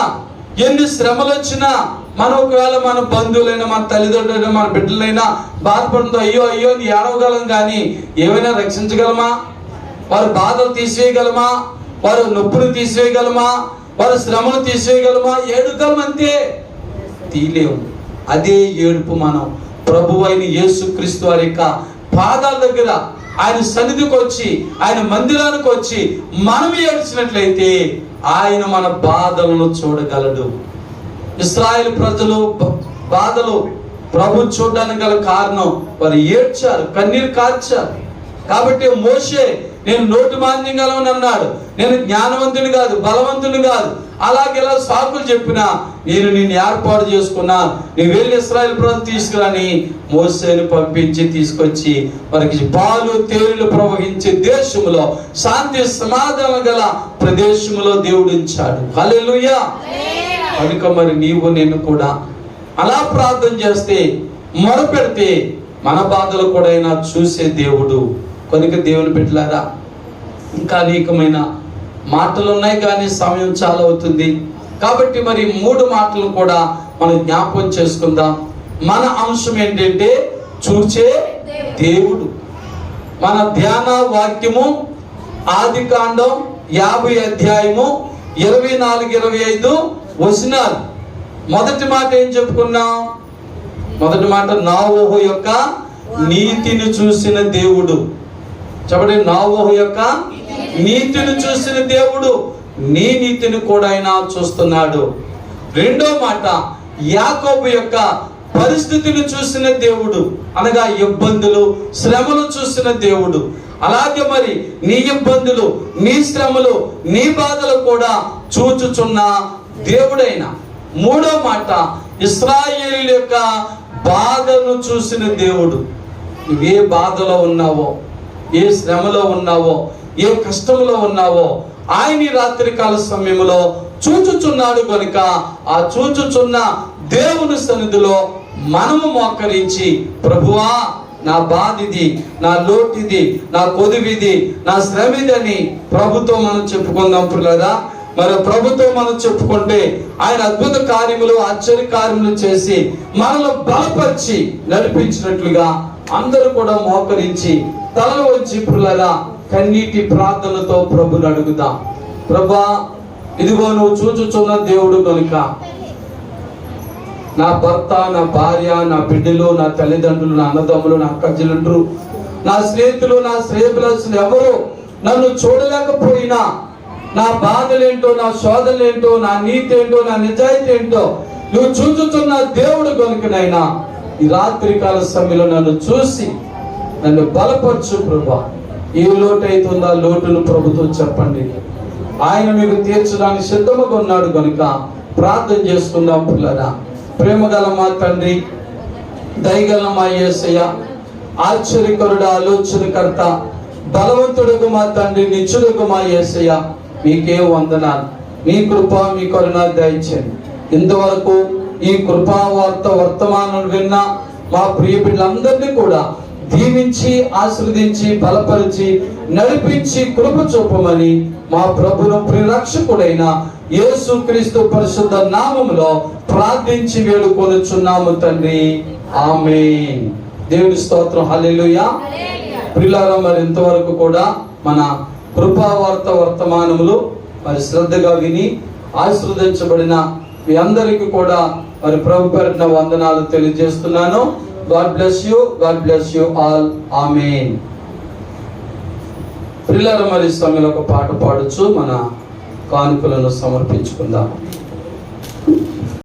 ఎన్ని శ్రమలు వచ్చినా మనం ఒకవేళ మన బంధువులైనా, మన తల్లిదండ్రులైనా, మన బిడ్డలైనా బాధపడుతుందో అయ్యో అయ్యో అని ఏడవగలం, కానీ ఏమైనా రక్షించగలమా? వారి బాధలు తీసివేయగలమా? వారి నొప్పులు తీసివేయగలమా? వారి శ్రమను తీసివేయగలమా? ఏడుగలం అంతే, తీయలేము. అదే ఏడుపు మనం ప్రభు అయిన యేసుక్రీస్తు వారి యొక్క పాదాల దగ్గర, ఆయన సన్నిధికి వచ్చి, ఆయన మందిరానికి వచ్చి మనం ఏడ్చినట్లయితే ఆయన మన బాధలను చూడగలడు. ఇశ్రాయేలు ప్రజలు బాధలు ప్రభు చూడడానికి గల కారణం వారు ఏడ్చారు, కన్నీరు కార్చారు. కాబట్టి మోషే నేను నోటి మాంద్యం గలవని అన్నాడు. నేను జ్ఞానవంతుని కాదు, బలవంతుని కాదు, అలాగే ఇలా సాకులు చెప్పినా నేను నిన్ను ఏర్పాటు చేసుకున్నా, నేను వెళ్ళి ఇశ్రాయేలు ప్రజలు తీసుకురాని మోషేని పంపించి తీసుకొచ్చి వారికి పాలు తేనెలు ప్రవహించే దేశములో, శాంతి సమాధానం గల ప్రదేశములో దేవుడు ఉంచాడు. హల్లెలూయా. కనుక మరి నీవు నేను కూడా అలా ప్రార్థన చేస్తే, మొరపెడితే మన బాధలు కూడా అయినా చూసే దేవుడు. కనుక దేవుని బిడ్డలారా, ఇంకా అనేకమైన మాటలు ఉన్నాయి కానీ సమయం చాలా అవుతుంది. కాబట్టి మరి 3 మాటలు కూడా మనం జ్ఞాపకం చేసుకుందాం. మన అంశం ఏంటంటే చూచే దేవుడు. మన ధ్యాన వాక్యము ఆదికాండం 50 అధ్యాయము 24-25 వచనాలు. మొదటి మాట ఏం చెప్పుకున్నాం? మొదటి మాట నోవహు యొక్క నీతిని చూసిన దేవుడు. చెప్పండి, నోవహు యొక్క నీతిని చూసిన దేవుడు నీ నీతిని కూడా ఆయన చూస్తున్నాడు. రెండో మాట యాకోబు యొక్క పరిస్థితిని చూసిన దేవుడు, అనగా ఇబ్బందులు శ్రమలు చూసిన దేవుడు. అలాగే మరి నీ ఇబ్బందులు, నీ శ్రమలు, నీ బాధలు కూడా చూచుచున్న దేవుడైన. మూడో మాట ఇశ్రాయేలు యొక్క బాధను చూసిన దేవుడు. నువ్వే బాధలో ఉన్నావో, ఏ శ్రమలో ఉన్నావో, ఏ కష్టంలో ఉన్నావో ఆయన రాత్రికాల సమయంలో చూచుచున్నాడు. కనుక ఆ చూచుచున్న దేవుని సన్నిధిలో మనము మోకరించి, ప్రభువా నా బాధ ఇది, నా లోటిది, నా కొదువిది, నా శ్రమిది అని ప్రభుతో మనం చెప్పుకుందాం పిల్లరా. మరి ప్రభుతో మనం చెప్పుకుంటే ఆయన అద్భుత కార్యములు, ఆశ్చర్య కార్యములు చేసి మనల్ని బలపరిచి నడిపించినట్లుగా అందరూ కూడా మోకరించి తలలు వచ్చి పిల్లరా కన్నీటి ప్రార్థనతో ప్రభుని అడుగుదాం. ప్రభా, ఇదిగో నువ్వు చూచుచున్న దేవుడు కనుక నా భర్త, నా భార్య, నా బిడ్డలు, నా తల్లిదండ్రులు, నా అన్నదమ్ములు, నా అక్కచెల్లెండ్రు, నా స్నేహితులు, నా శ్రేయభిలాషులు ఎవరు నన్ను చూడలేకపోయినా, నా బాధలేంటో, నా శోధనలేంటో, నా నీతి ఏంటో, నా నిజాయితీ ఏంటో నువ్వు చూచుచున్న దేవుడు కనుకనైనా ఈ రాత్రికాల సమయంలో నన్ను చూసి నన్ను బలపరచు ప్రభా. ఏ లోటు అవుతుందో ఆ లోటును ప్రభుతో చెప్పండి. ఆయన మీకు తీర్చడానికి సిద్ధముగా ఉన్నాడు కనుక ప్రార్థన చేసుకుందాం పిల్లరా. ప్రేమగల మా తండ్రి, దయగల మా యేసయ్య, ఆశ్చర్యకరుడ, ఆలోచనకర్త, బలవంతుడుగు మా తండ్రి, నిత్యుడుగు మా యేసయ్య, మీకే వందనాలు. మీ కృప, మీ కరుణ దయచేయండి. ఇంతవరకు ఈ కృపా వర్తమానం విన్న మా ప్రియ బిడ్డలందరినీ కూడా దీవించి, ఆశీర్వదించి, బలపరిచి, నడిపించి కృప చూపమని మా ప్రభువును ప్రియరక్షకుడైన యేసుక్రీస్తు పరిశుద్ధ నామములో ప్రార్థించి వేడుకొనుచున్నాము తండ్రి. ఆమేన్. దేవుని స్తోత్రం. హల్లెలూయా. ప్రియులారా, మరి ఇంతవరకు కూడా మన కృపావార్త వర్తమానములు మరి శ్రద్ధగా విని ఆశీర్వదించబడిన మీ అందరికీ కూడా మరి ప్రభు పేరిట వందనాలు తెలియజేస్తున్నాను. God bless you. God bless you all. Amen. ప్రియులారా, మరి సమయంలో ఒక పాట పాడొచ్చు, మన కానుకలను సమర్పించుకుందాం.